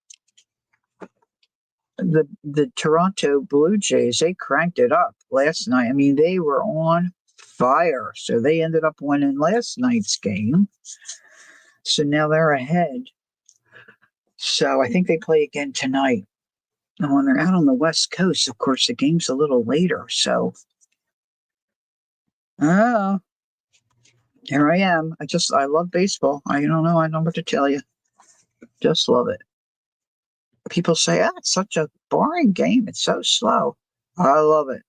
the Toronto Blue Jays, they cranked it up last night. I mean, they were on fire. So they ended up winning last night's game. So now they're ahead. So I think they play again tonight. And when they're out on the West Coast, of course, the game's a little later. So, oh, here I am. I love baseball. I don't know what to tell you. Just love it. People say, it's such a boring game. It's so slow. I love it.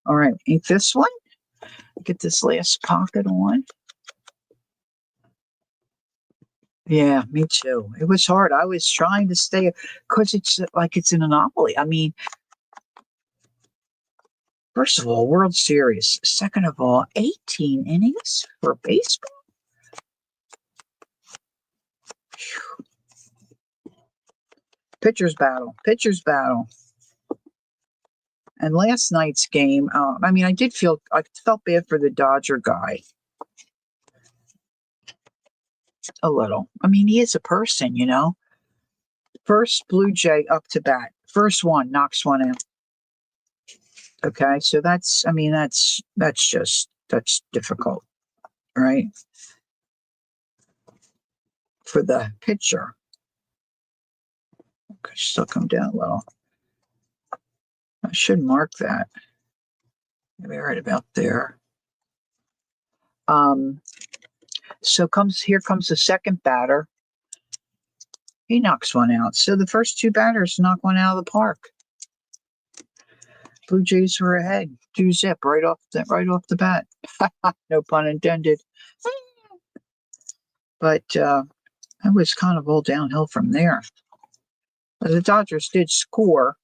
All right, ink this one. Get this last pocket on. Yeah, me too. It was hard. I was trying to stay because it's like it's an anomaly. I mean, first of all, World Series. Second of all, 18 innings for baseball. Pitchers battle. And last night's game, I mean, I felt bad for the Dodger guy. A little. I mean, he is a person, First Blue Jay up to bat. First one knocks one out. Okay, so that's difficult, right? For the pitcher. Okay, still come down a little. I should mark that. Maybe right about there. So here comes the second batter. He knocks one out. So the first 2 batters knock one out of the park. Blue Jays were ahead. 2-zip right off the bat. No pun intended. But I was kind of all downhill from there. The Dodgers did score,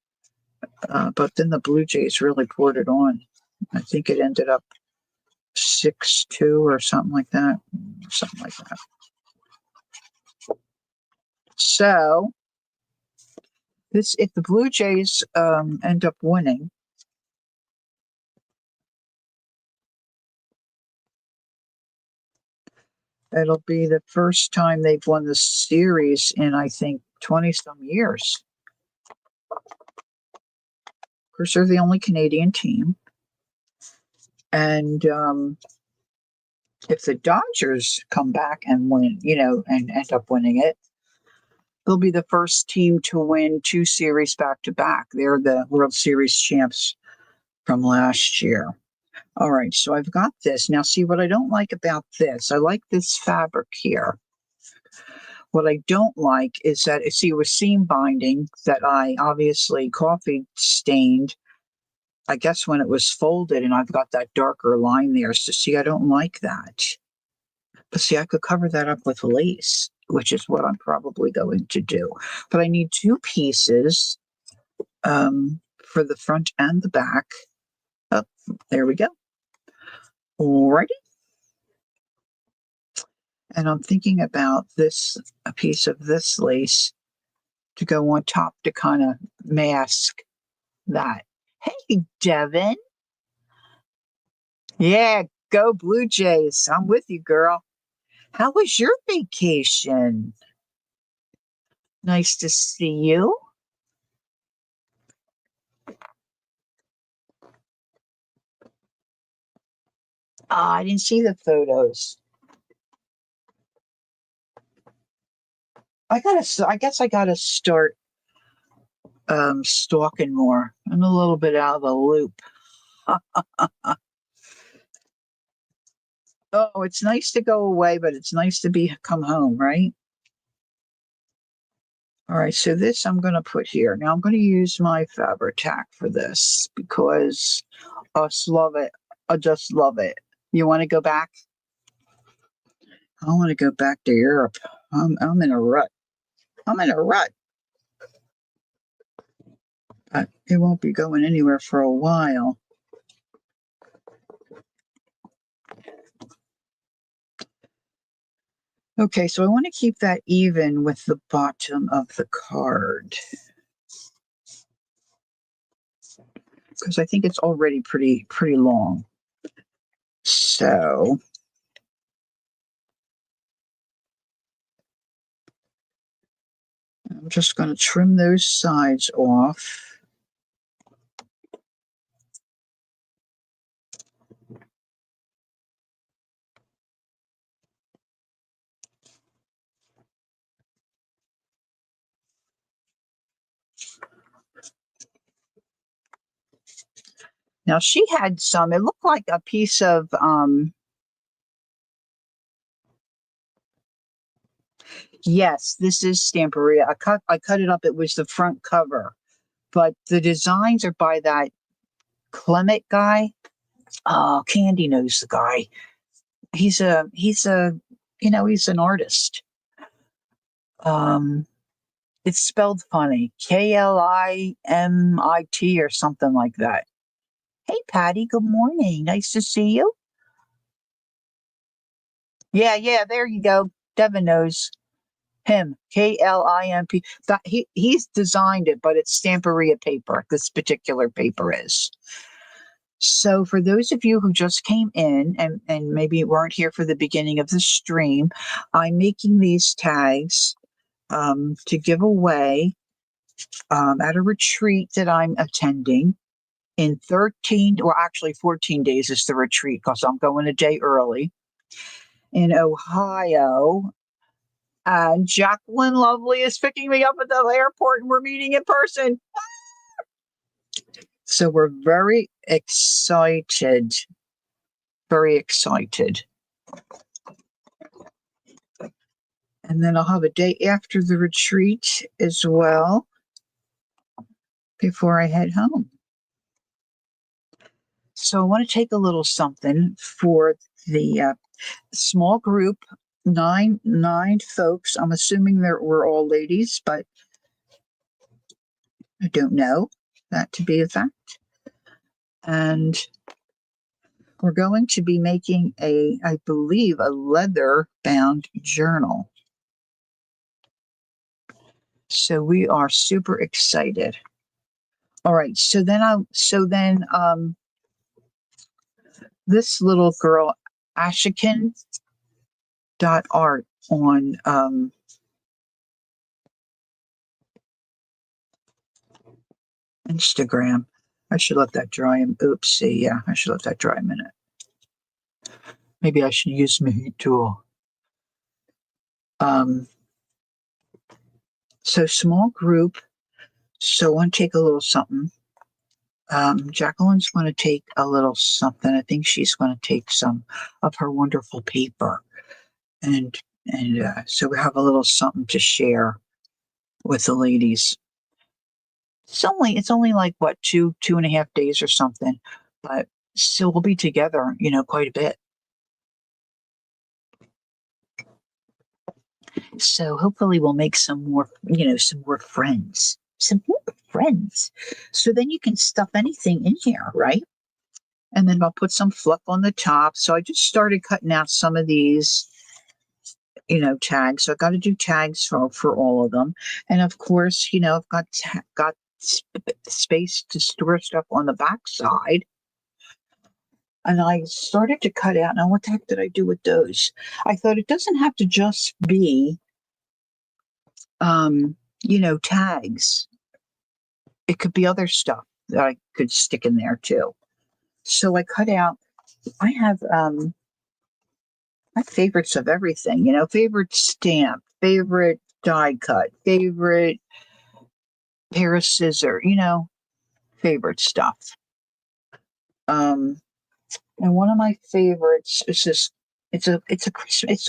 but then the Blue Jays really poured it on. I think it ended up 6-2 or something like that. So if the Blue Jays end up winning, it'll be the first time they've won the series in, I think, 20-some years. Of course, they're the only Canadian team. And if the Dodgers come back and win, and end up winning it, they'll be the first team to win 2 series back to back. They're the World Series champs from last year. All right, so I've got this. Now, see what I don't like about this. I like this fabric here. What I don't like is that, see, it was seam binding that I obviously coffee stained, I guess, when it was folded, and I've got that darker line there. So, see, I don't like that. But see, I could cover that up with lace, which is what I'm probably going to do. But I need two pieces for the front and the back. Oh, there we go. Alrighty. And I'm thinking about this, a piece of this lace to go on top to kind of mask that. Hey, Devin. Yeah, go Blue Jays. I'm with you, girl. How was your vacation? Nice to see you. I didn't see the photos. I guess I gotta start stalking more. I'm a little bit out of the loop. Oh, it's nice to go away, but it's nice to be come home, right? All right, so this I'm going to put here. Now I'm going to use my Fabric-Tac for this because I just love it. I just love it. You want to go back? I want to go back to Europe. I'm in a rut. I'm in a rut. But it won't be going anywhere for a while. Okay, so I want to keep that even with the bottom of the card because I think it's already pretty long. So I'm just going to trim those sides off. Now she had some, it looked like a piece of yes, this is Stamperia. I cut it up, it was the front cover. But the designs are by that Clement guy. Oh, Candy knows the guy. He's a he's an artist. Um it's spelled funny. Klimit or something like that. Hey Patty, good morning. Nice to see you. Yeah, there you go. Devin knows him. Klimp. That he's designed it, but it's Stamperia paper. This particular paper is. So for those of you who just came in and maybe weren't here for the beginning of the stream, I'm making these tags to give away at a retreat that I'm attending in 13, or actually 14 days is the retreat because I'm going a day early in Ohio. And Jacqueline Lovely is picking me up at the airport and we're meeting in person. So we're very excited. Very excited. And then I'll have a day after the retreat as well before I head home. So I want to take a little something for the small group, nine folks. I'm assuming we're all ladies, but I don't know that to be a fact. And we're going to be making I believe, a leather bound journal. So we are super excited. All right. So then this little girl, aishakhan.art on Instagram. I should let that dry. Oopsie. Yeah, I should let that dry a minute. Maybe I should use my heat tool. So small group. So I want to take a little something Jacqueline's going to take a little something. I think she's going to take some of her wonderful paper, and so we have a little something to share with the ladies. It's only like what 2.5 days or something, but still we'll be together, quite a bit. So hopefully we'll make some more friends. Some more friends. So then you can stuff anything in here, right? And then I'll put some fluff on the top. So I just started cutting out some of these, tags. So I got to do tags for all of them. And of course, I've got space to store stuff on the back side. And I started to cut out. Now, what the heck did I do with those? I thought it doesn't have to just be tags. It could be other stuff that I could stick in there too. So I cut out, I have my favorites of everything, favorite stamp, favorite die cut, favorite pair of scissors, favorite stuff. And one of my favorites is this. It's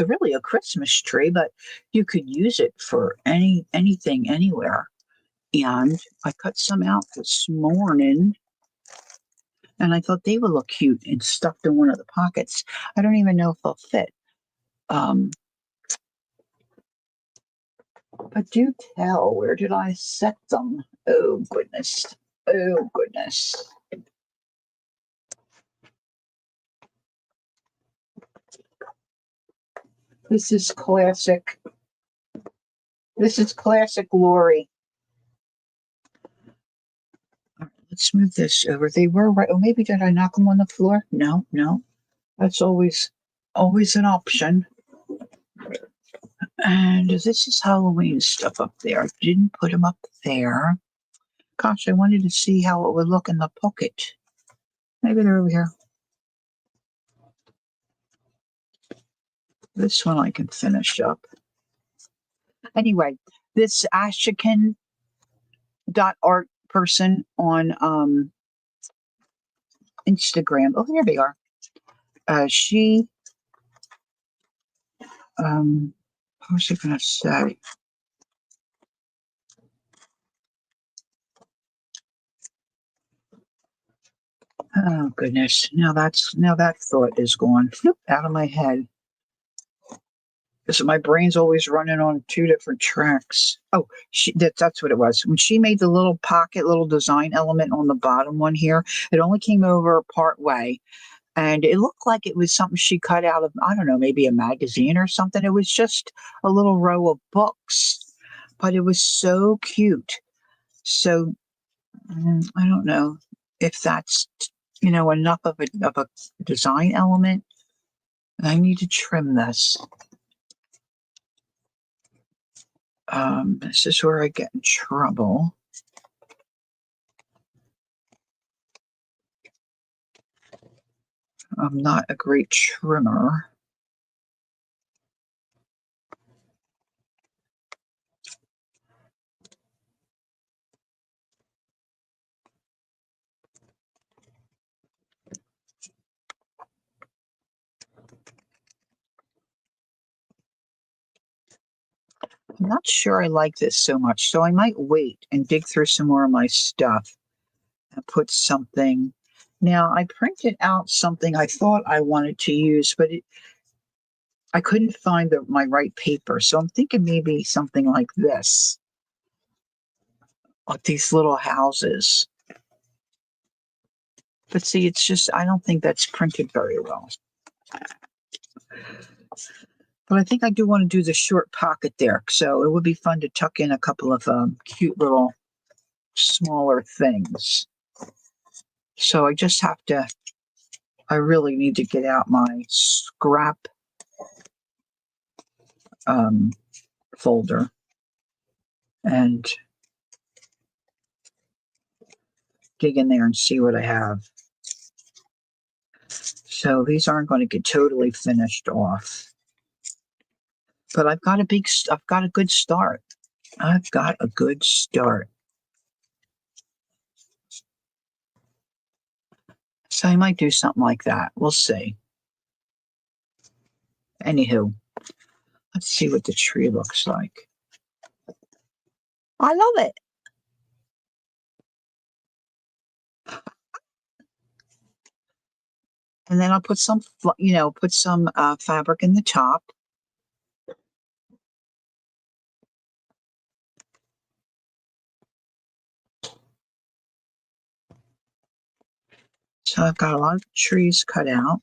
really a Christmas tree, but you could use it for anything, anywhere. And I cut some out this morning, and I thought they would look cute and stuffed in one of the pockets. I don't even know if they'll fit. But do tell, where did I set them? Oh goodness. Oh goodness. This is classic. This is classic Lori. Let's move this over. They were right. Oh, maybe did I knock them on the floor? No, no. That's always an option. And this is Halloween stuff up there. I didn't put them up there. Gosh, I wanted to see how it would look in the pocket. Maybe they're over here. This one I can finish up. Anyway, this aishakhan.art person on Instagram. Oh, there they are. She what was I going to say? Oh goodness! Now that thought is gone out of my head. So my brain's always running on two different tracks. Oh, that's what it was. When she made the little pocket, little design element on the bottom one here, it only came over part way. And it looked like it was something she cut out of, I don't know, maybe a magazine or something. It was just a little row of books, but it was so cute. So I don't know if that's, enough of a design element. I need to trim this. This is where I get in trouble. I'm not a great trimmer. I'm not sure I like this so much, so I might wait and dig through some more of my stuff and put something. Now, I printed out something I thought I wanted to use, but I couldn't find my right paper, so I'm thinking maybe something like this, like these little houses. But see, it's just, I don't think that's printed very well. But I think I do want to do the short pocket there, so it would be fun to tuck in a couple of cute little smaller things. So I really need to get out my scrap folder and dig in there and see what I have. So these aren't going to get totally finished off. But I've got a good start. I've got a good start. So I might do something like that. We'll see. Anywho, let's see what the tree looks like. I love it. And then I'll put some, put some fabric in the top. So I've got a lot of trees cut out.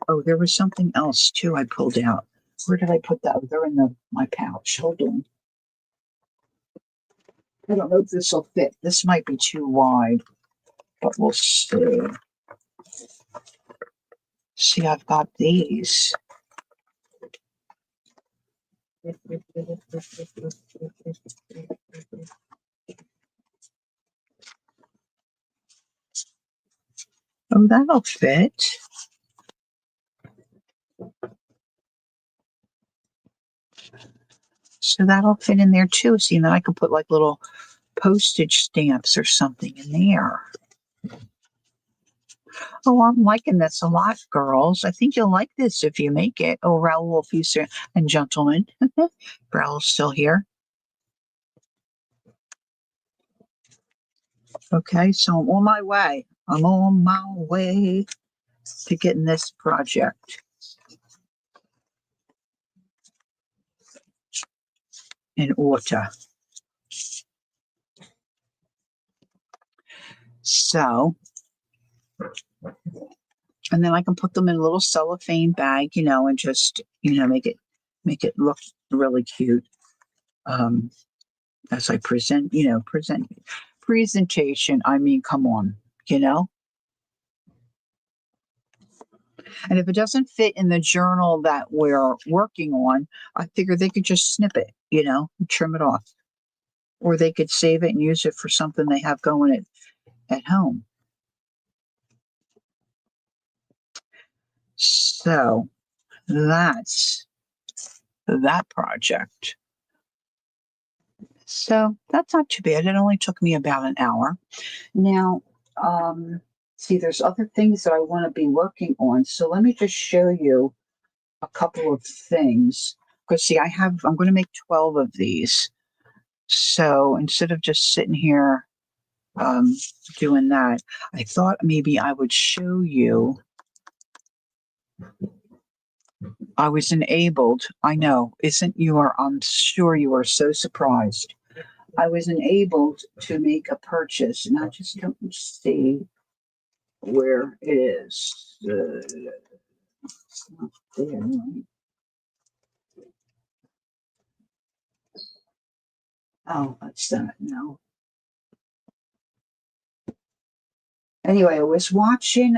Oh, there was something else too I pulled out. Where did I put that? Oh, they're in my pouch. Hold on. I don't know if this will fit. This might be too wide, but we'll see. See, I've got these. Oh, that'll fit. So that'll fit in there too. See, and then I can put like little postage stamps or something in there. Oh, I'm liking this a lot, girls. I think you'll like this if you make it. Oh, Raoul, if you sir and gentlemen. Raoul's still here. Okay, so I'm on my way. I'm on my way to getting this project in order. So, and then I can put them in a little cellophane bag, and just, make it look really cute. As I presentation. I mean, come on, you know. And if it doesn't fit in the journal that we're working on, I figure they could just snip it, trim it off, or they could save it and use it for something they have going at home. So that's that project. So that's not too bad. It only took me about an hour. Now, see, there's other things that I want to be working on. So let me just show you a couple of things. Because see, I'm going to make 12 of these. So instead of just sitting here doing that, I thought maybe I would show you. I was enabled. I know, I'm sure you are so surprised. I was enabled to make a purchase, and I just don't see where it is. It's not there, right? Oh, that's that now. Anyway, I was watching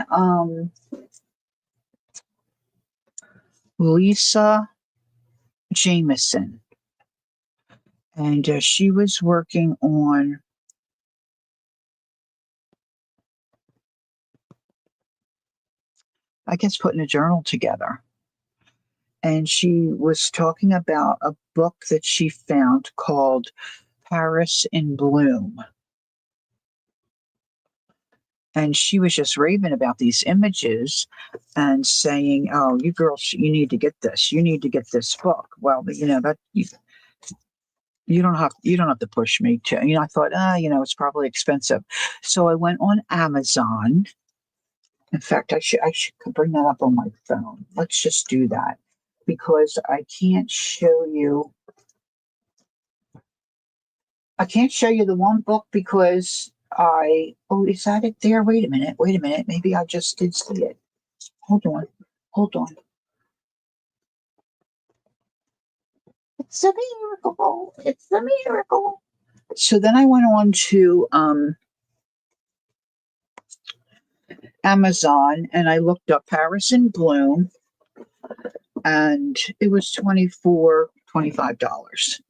Lisa Jameson, and she was working on, I guess, putting a journal together. And she was talking about a book that she found called Paris in Bloom. And she was just raving about these images and saying, "Oh, you girls, you need to get this. You need to get this book." Well, that you don't have to push me to. I thought, it's probably expensive. So I went on Amazon. In fact, I should bring that up on my phone. Let's just do that because I can't show you. I can't show you the one book because is that it there? Wait a minute. Maybe I just did see it. Hold on. It's a miracle. It's a miracle. So then I went on to Amazon and I looked up Paris in Bloom and it was $25.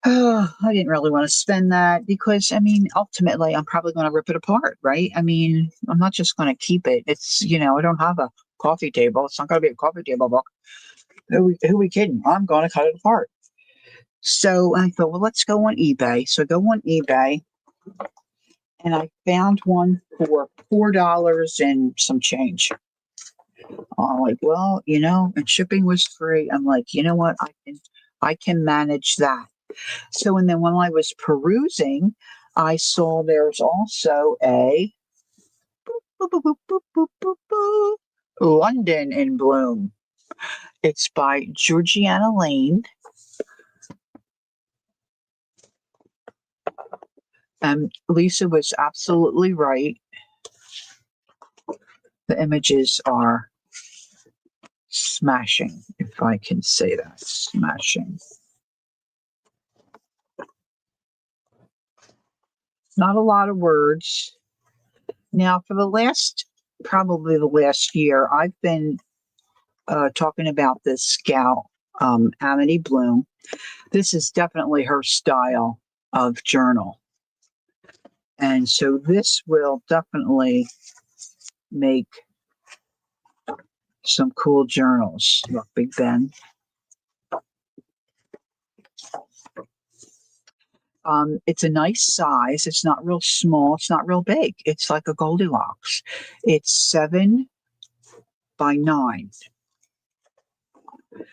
Oh, I didn't really want to spend that because, ultimately, I'm probably going to rip it apart, right? I'm not just going to keep it. It's, I don't have a coffee table. It's not going to be a coffee table book. Who are we kidding? I'm going to cut it apart. So I thought, well, let's go on eBay. So I go on eBay and I found one for $4 and some change. I'm like, well, and shipping was free. I'm like, you know what? I can manage that. So, and then when I was perusing, I saw there's also a boop, boop, boop, boop, boop, boop, boop, London in Bloom. It's by Georgiana Lane. Lisa was absolutely right. The images are smashing, if I can say that. Smashing. Not a lot of words. Now, for probably the last year, I've been talking about this gal, Amity Bloom. This is definitely her style of journal. And so this will definitely make some cool journals. Look, Big Ben. It's a nice size. It's not real small. It's not real big. It's like a Goldilocks. It's 7 by 9.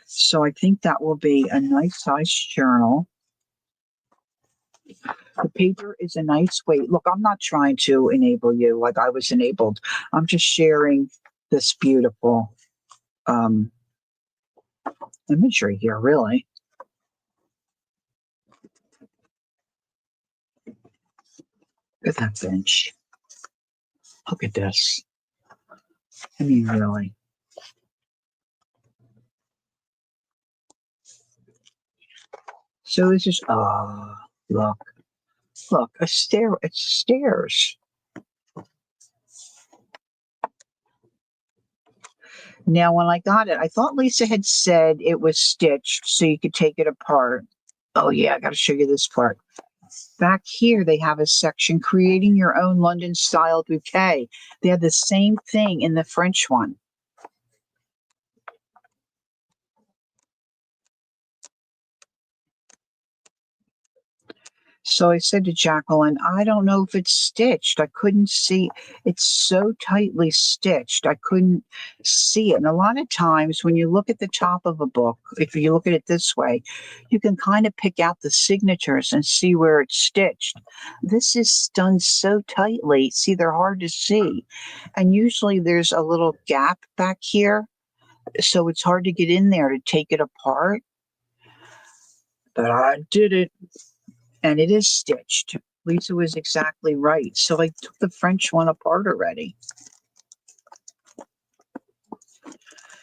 So I think that will be a nice size journal. The paper is a nice weight. Look, I'm not trying to enable you like I was enabled. I'm just sharing this beautiful imagery here, really. Look at that bench. Look at this. I mean, really. So this is, look, a stair. It's stairs. Now, when I got it, I thought Lisa had said it was stitched so you could take it apart. Oh, yeah, I got to show you this part. Back here, they have a section, creating your own London-style bouquet. They have the same thing in the French one. So I said to Jacqueline, I don't know if it's stitched. I couldn't see. It's so tightly stitched. I couldn't see it. And a lot of times when you look at the top of a book, if you look at it this way, you can kind of pick out the signatures and see where it's stitched. This is done so tightly. See, they're hard to see. And usually there's a little gap back here. So it's hard to get in there to take it apart. But I did it. And it is stitched. Lisa was exactly right. So I took the French one apart already.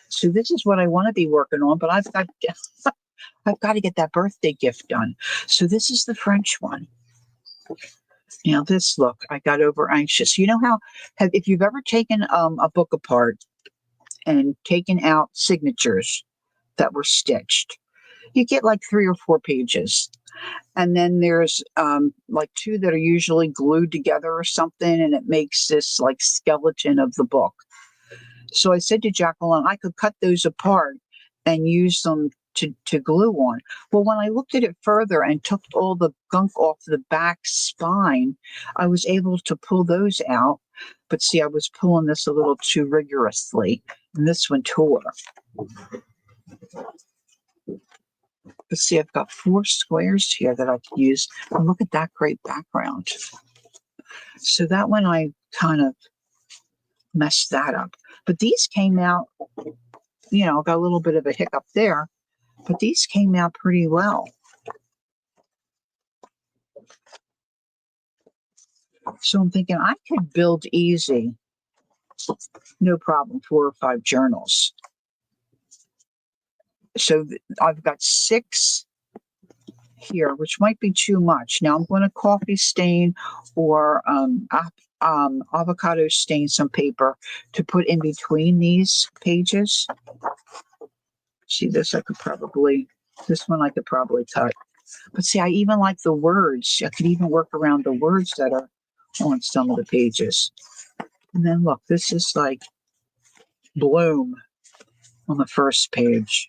So this is what I want to be working on, but I've got to get that birthday gift done. So this is the French one. Now this, look, I got over anxious. You know how, if you've ever taken a book apart and taken out signatures that were stitched, you get like 3 or 4 pages. And then there's like 2 that are usually glued together or something, and it makes this like skeleton of the book. So I said to Jacqueline, I could cut those apart and use them to glue on. Well, when I looked at it further and took all the gunk off the back spine, I was able to pull those out. But see, I was pulling this a little too rigorously, and this one tore. But see, I've got 4 squares here that I can use. And look at that great background. So that one, I kind of messed that up. But these came out, got a little bit of a hiccup there. But these came out pretty well. So I'm thinking I could build easy, no problem, 4 or 5 journals. So I've got 6 here, which might be too much. Now I'm going to coffee stain or avocado stain some paper to put in between these pages. See, this one I could probably cut. But see, I even like the words. I could even work around the words that are on some of the pages. And then look, this is like Bloom on the first page.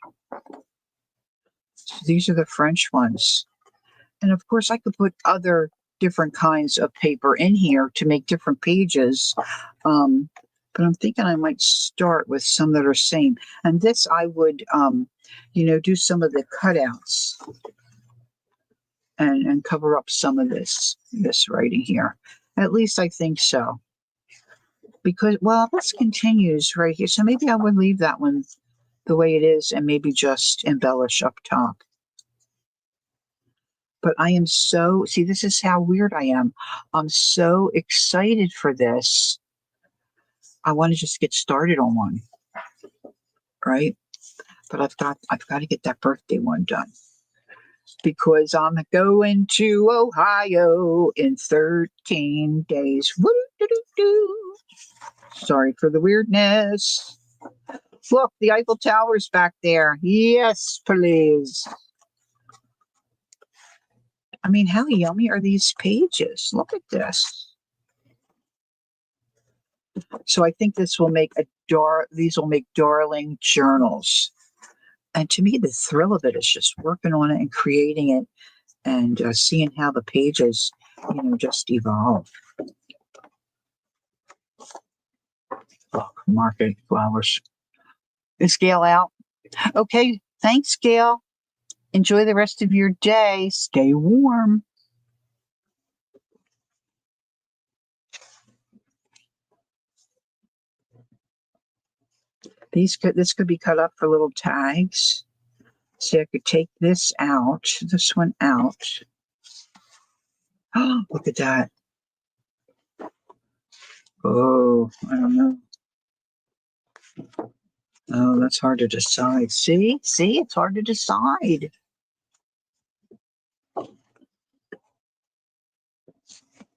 So these are the French ones. And of course, I could put other different kinds of paper in here to make different pages. But I'm thinking I might start with some that are same. And this I would, do some of the cutouts and cover up some of this writing here. At least I think so. Because, well, this continues right here. So maybe I would leave that one the way it is and maybe just embellish up top. But I am so, see, this is how weird I am. I'm so excited for this. I want to just get started on one, right? But I've got to get that birthday one done because I'm going to Ohio in 13 days. Woo-doo-doo-doo. Sorry for the weirdness. Look, the Eiffel Tower's back there. Yes, please. I mean, how yummy are these pages? Look at this. So I think this will make these will make darling journals. And to me, the thrill of it is just working on it and creating it and seeing how the pages, just evolve. Look, market flowers. Is Gail out? Okay, thanks, Gail. Enjoy the rest of your day. Stay warm. This could be cut up for little tags. See, I could take this one out. Oh, look at that. Oh, I don't know. Oh, that's hard to decide. See, it's hard to decide.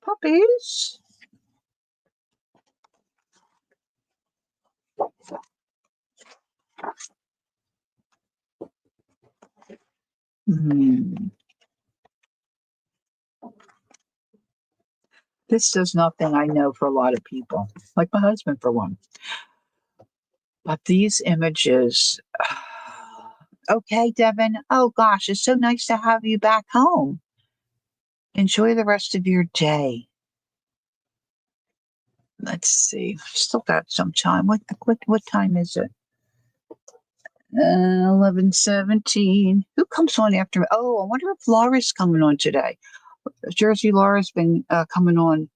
Puppies. Hmm. This does nothing I know for a lot of people, like my husband for one. But these images, okay, Devin. Oh gosh, it's so nice to have you back home. Enjoy the rest of your day. Let's see. Still got some time. What time is it? 11:17. Who comes on after me? Oh, I wonder if Laura's coming on today. Jersey Laura's been coming on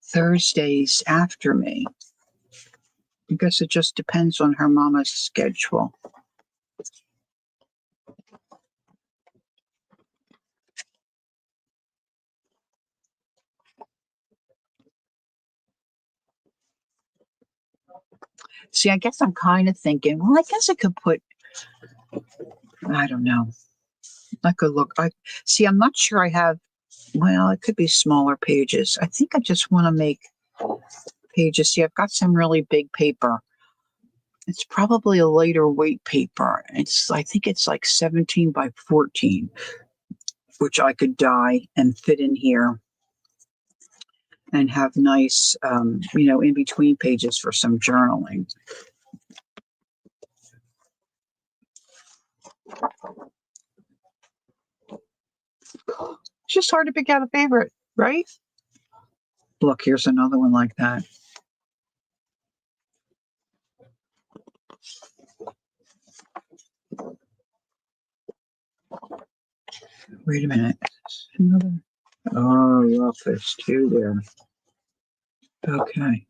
Thursdays after me. I guess it just depends on her mama's schedule. See, I guess I'm kind of thinking, well, I guess I could put, I don't know. I could look. I'm not sure I have, well, it could be smaller pages. I think I just want to make pages. See, I've got some really big paper. It's probably a lighter weight paper. I think it's like 17 by 14, which I could dye and fit in here and have nice, in between pages for some journaling. It's just hard to pick out a favorite, right? Look, here's another one like that. Wait a minute. Another. Oh, look, there's two there. Okay.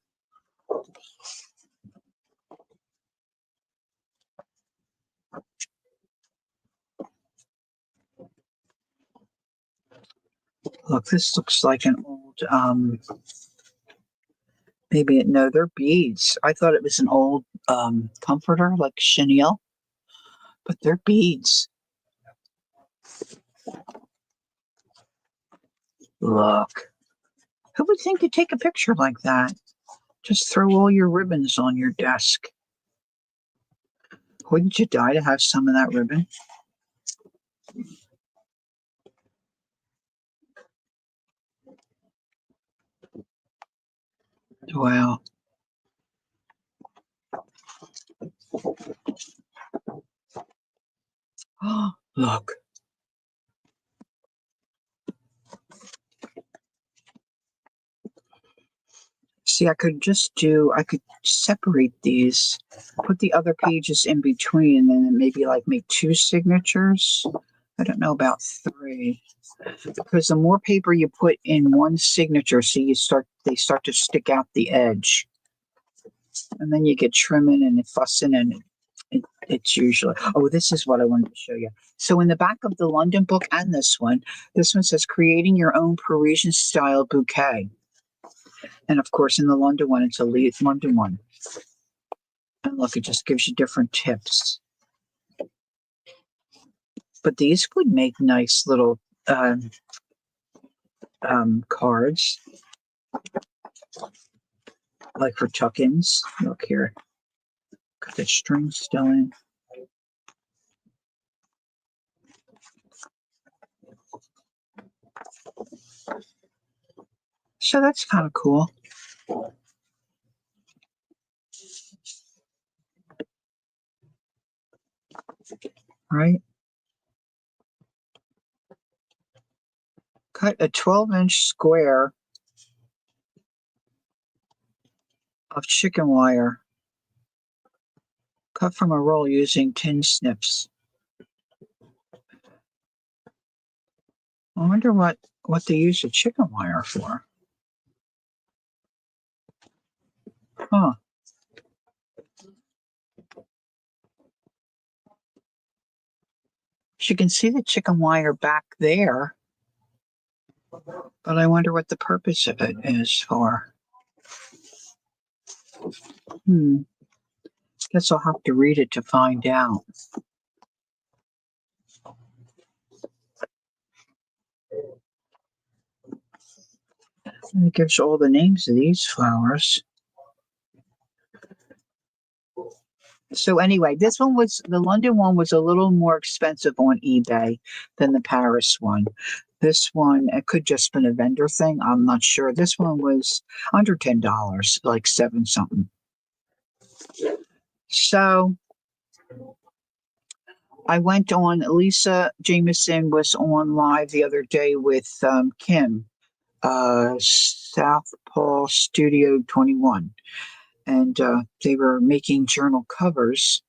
Look, this looks like an old, no, they're beads. I thought it was an old comforter like chenille, but they're beads. Look. Who would think to take a picture like that? Just throw all your ribbons on your desk. Wouldn't you die to have some of that ribbon? Wow. Oh, look. See, I could separate these, put the other pages in between, and then maybe like make 2 signatures. I don't know about 3. Because the more paper you put in one signature, see, they start to stick out the edge. And then you get trimming and fussing, and it's usually, oh, this is what I wanted to show you. So in the back of the London book and this one says creating your own Parisian style bouquet. And of course, in the London one, it's a London one. And look, it just gives you different tips. But these would make nice little cards, like for tuck-ins. Look here, got the string still in. So that's kind of cool. Right? Cut a 12-inch square of chicken wire. Cut from a roll using tin snips. I wonder what they use the chicken wire for. Huh. You can see the chicken wire back there, but I wonder what the purpose of it is for. Guess I'll have to read it to find out. And it gives all the names of these flowers. So anyway, the London one was a little more expensive on eBay than the Paris one. This one, it could just been a vendor thing. I'm not sure. This one was under $10, like 7 something. So I went on, Lisa Jameson was on live the other day with Kim, Southpaw Studio 21. And they were making journal covers.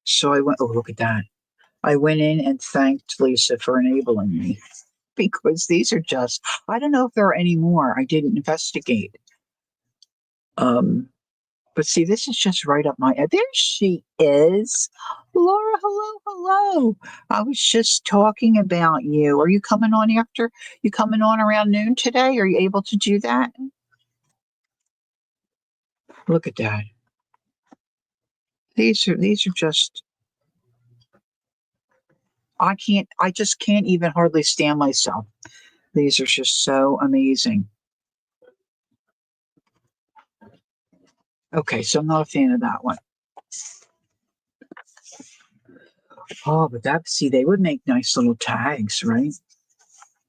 So I went, oh, look at that. I went in and thanked Lisa for enabling me, because these are just, I don't know if there are any more. I didn't investigate. But see, this is just right up my, there she is. Laura, hello. I was just talking about you. Are you coming on around noon today? Are you able to do that? Look at that. These are just, I just can't even hardly stand myself. These are just so amazing. Okay, so I'm not a fan of that one. Oh, but they would make nice little tags, right?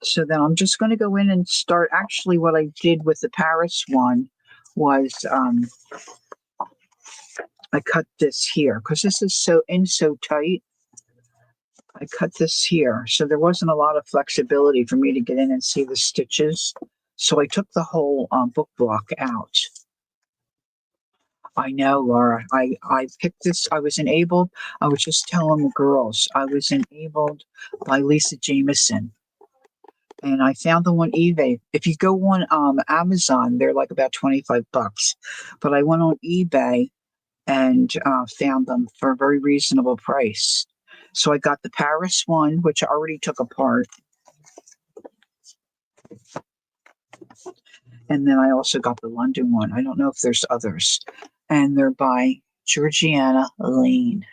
So then I'm just going to go in and start. Actually, what I did with the Paris one was I cut this here because this is so tight. I cut this here. So there wasn't a lot of flexibility for me to get in and see the stitches. So I took the whole book block out. I know, Laura. I picked this. I was just telling the girls, I was enabled by Lisa Jameson. And I found them on eBay. If you go on Amazon, they're like about $25. But I went on eBay and found them for a very reasonable price. So I got the Paris one, which I already took apart. And then I also got the London one. I don't know if there's others. And they're by Georgiana Lane.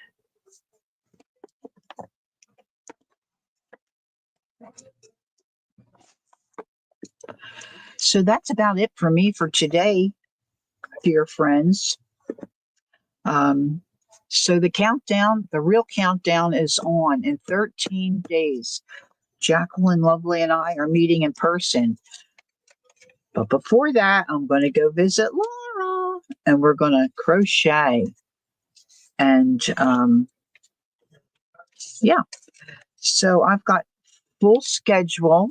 So that's about it for me for today, dear friends. So the real countdown is on. In 13 days, Jacqueline Lovely and I are meeting in person. But before that, I'm going to go visit Laura, and we're going to crochet. And yeah, so I've got full schedule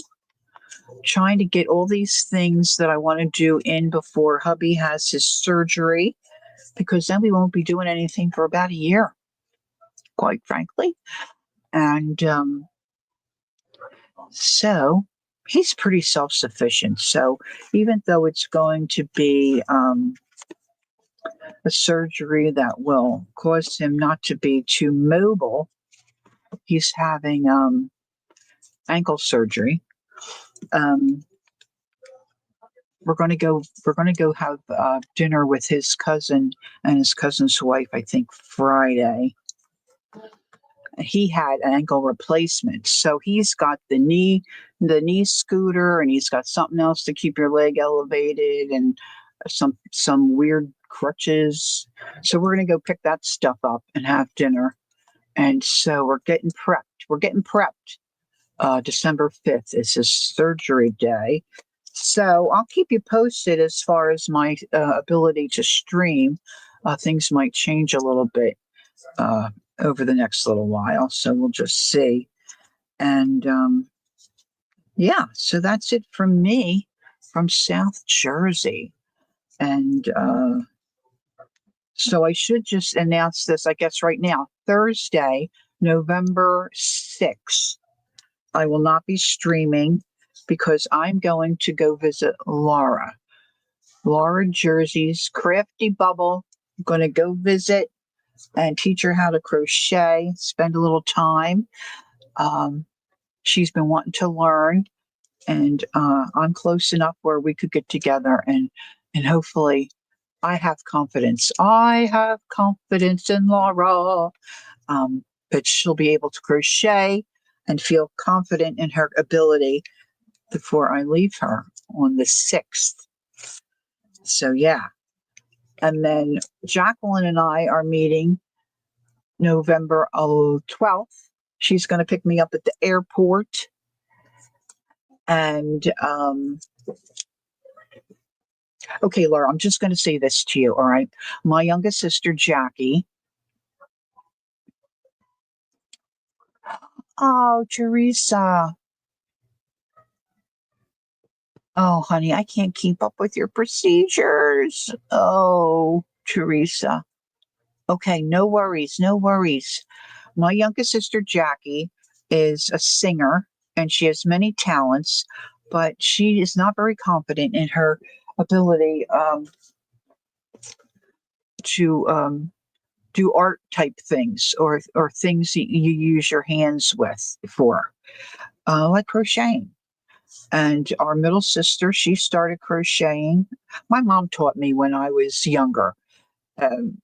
trying to get all these things that I want to do in before hubby has his surgery, because then we won't be doing anything for about a year, quite frankly. And so he's pretty self sufficient. So even though it's going to be a surgery that will cause him not to be too mobile, he's having ankle surgery. Um, we're going to go have dinner with his cousin and his cousin's wife, I think Friday. He had an ankle replacement, so he's got the knee scooter, and he's got something else to keep your leg elevated, and some weird crutches. So we're going to go pick that stuff up and have dinner. And so we're getting prepped. December 5th is his surgery day. So I'll keep you posted as far as my ability to stream. Things might change a little bit uh, over the next little while. So we'll just see. And yeah, so that's it from me from South Jersey. And so I should just announce this, I guess, right now. Thursday, November 6th, I will not be streaming because I'm going to go visit Laura Jersey's Crafty Bubble. I'm going to go visit and teach her how to crochet, spend a little time. Um, she's been wanting to learn, and I'm close enough where we could get together and hopefully I have confidence. I have confidence in Laura that she'll be able to crochet and feel confident in her ability before I leave her on the 6th. So, yeah. And then Jacqueline and I are meeting November 12th. She's going to pick me up at the airport. And, okay, Laura, I'm just going to say this to you, all right? My youngest sister, Jackie. Oh, Teresa. Oh, honey, I can't keep up with your procedures. Oh, Teresa. Okay, no worries, no worries. My youngest sister, Jackie, is a singer and she has many talents, but she is not very confident in her ability to do art type things or things that you use your hands with for, like crocheting. And our middle sister, she started crocheting. My mom taught me when I was younger. Um,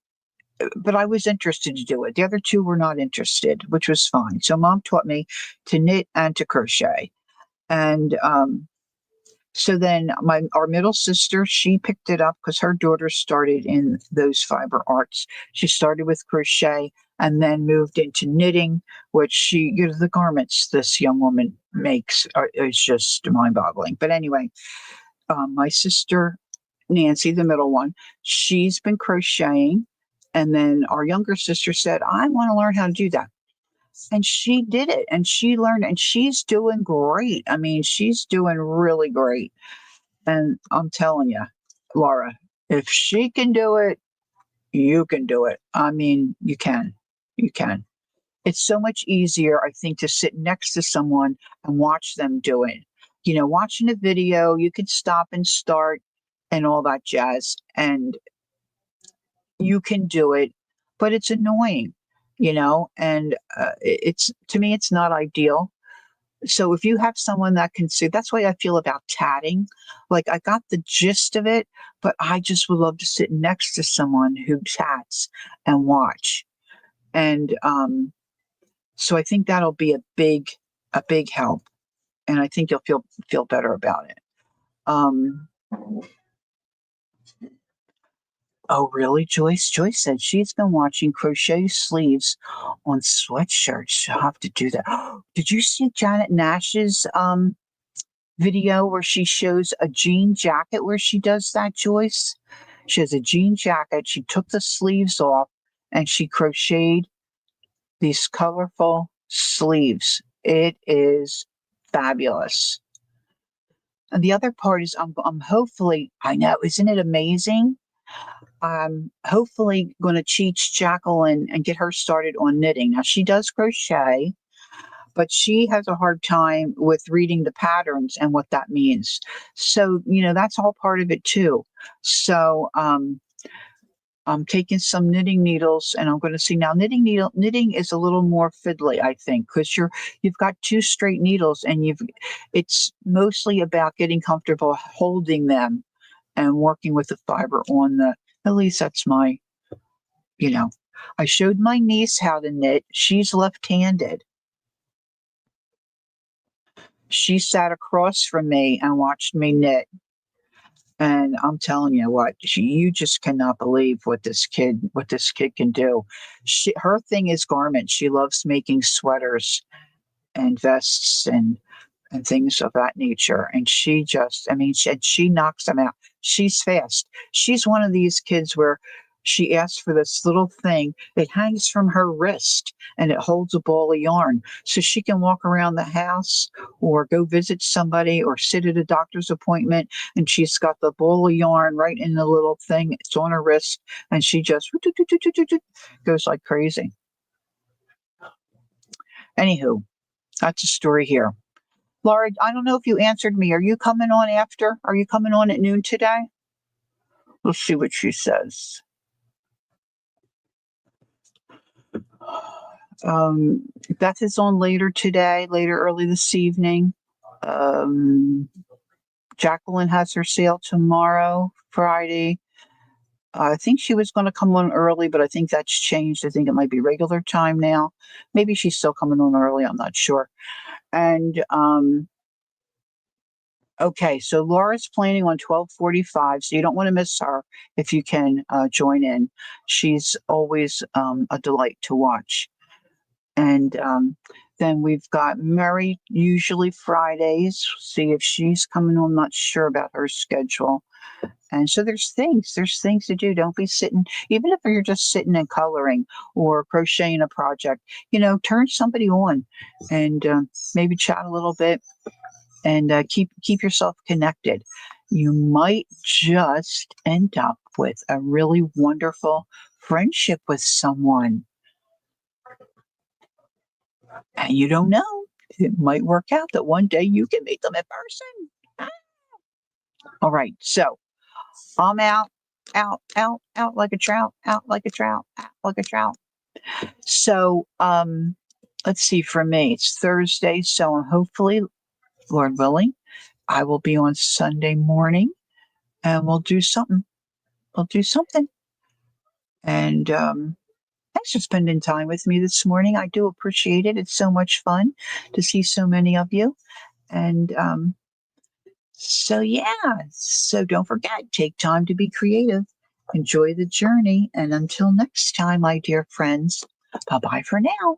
but I was interested to do it. The other two were not interested, which was fine. So mom taught me to knit and to crochet. And so then our middle sister, she picked it up because her daughter started in those fiber arts. She started with crochet and then moved into knitting, which the garments this young woman makes is just mind-boggling. But anyway, my sister Nancy, the middle one, she's been crocheting. And then our younger sister said, I want to learn how to do that. And she did it and she learned and she's doing great. I mean, she's doing really great. And I'm telling you, Laura, if she can do it, you can do it. I mean, you can. You can. It's so much easier, I think, to sit next to someone and watch them do it. Watching a video, you can stop and start and all that jazz, and you can do it, but it's annoying, and it's to me, it's not ideal. So if you have someone that can see, that's why I feel about tatting. Like I got the gist of it, but I just would love to sit next to someone who tats and watch. And so I think that'll be a big help, and I think you'll feel better about it. Um, oh, really, Joyce? Joyce said she's been watching crochet sleeves on sweatshirts. She'll have to do that. Did you see Janet Nash's video where she shows a jean jacket where she does that, Joyce? She has a jean jacket. She took the sleeves off and she crocheted these colorful sleeves. It is fabulous. And the other part is I'm hopefully, I know, isn't it amazing? I'm hopefully going to teach Jacqueline and get her started on knitting. Now she does crochet, but she has a hard time with reading the patterns and what that means. So, that's all part of it too. So, I'm taking some knitting needles and I'm going to see now knitting is a little more fiddly, I think, because you've got two straight needles and it's mostly about getting comfortable holding them and working with the fiber on at least that's my, you know, I showed my niece how to knit. She's left-handed. She sat across from me and watched me knit. And I'm telling you what, you just cannot believe what this kid can do. Her thing is garments. She loves making sweaters and vests and things of that nature. And she knocks them out. She's fast. She's one of these kids where she asks for this little thing. It hangs from her wrist and it holds a ball of yarn. So she can walk around the house or go visit somebody or sit at a doctor's appointment. And she's got the ball of yarn right in the little thing. It's on her wrist. And she just goes like crazy. Anywho, that's a story here. Laura, I don't know if you answered me. Are you coming on after? Are you coming on at noon today? Let's see what she says. Beth is on later today, later early this evening. Jacqueline has her sale tomorrow, Friday. I think she was going to come on early, but I think that's changed. I think it might be regular time now. Maybe she's still coming on early. I'm not sure. And okay, so Laura's planning on 12:45, so you don't want to miss her if you can join in. She's always a delight to watch. And then we've got Mary, usually Fridays. See if she's coming on. I'm not sure about her schedule. And so there's things to do. Don't be sitting, even if you're just sitting and coloring or crocheting a project, turn somebody on and maybe chat a little bit and keep yourself connected. You might just end up with a really wonderful friendship with someone. And you don't know. It might work out that one day you can meet them in person. All right. So I'm out like a trout, out like a trout, out like a trout. So let's see, for me, it's Thursday. So hopefully, Lord willing, I will be on Sunday morning and we'll do something. We'll do something. And thanks for spending time with me this morning. I do appreciate it. It's so much fun to see so many of you. And so, yeah. So don't forget, take time to be creative. Enjoy the journey. And until next time, my dear friends, bye-bye for now.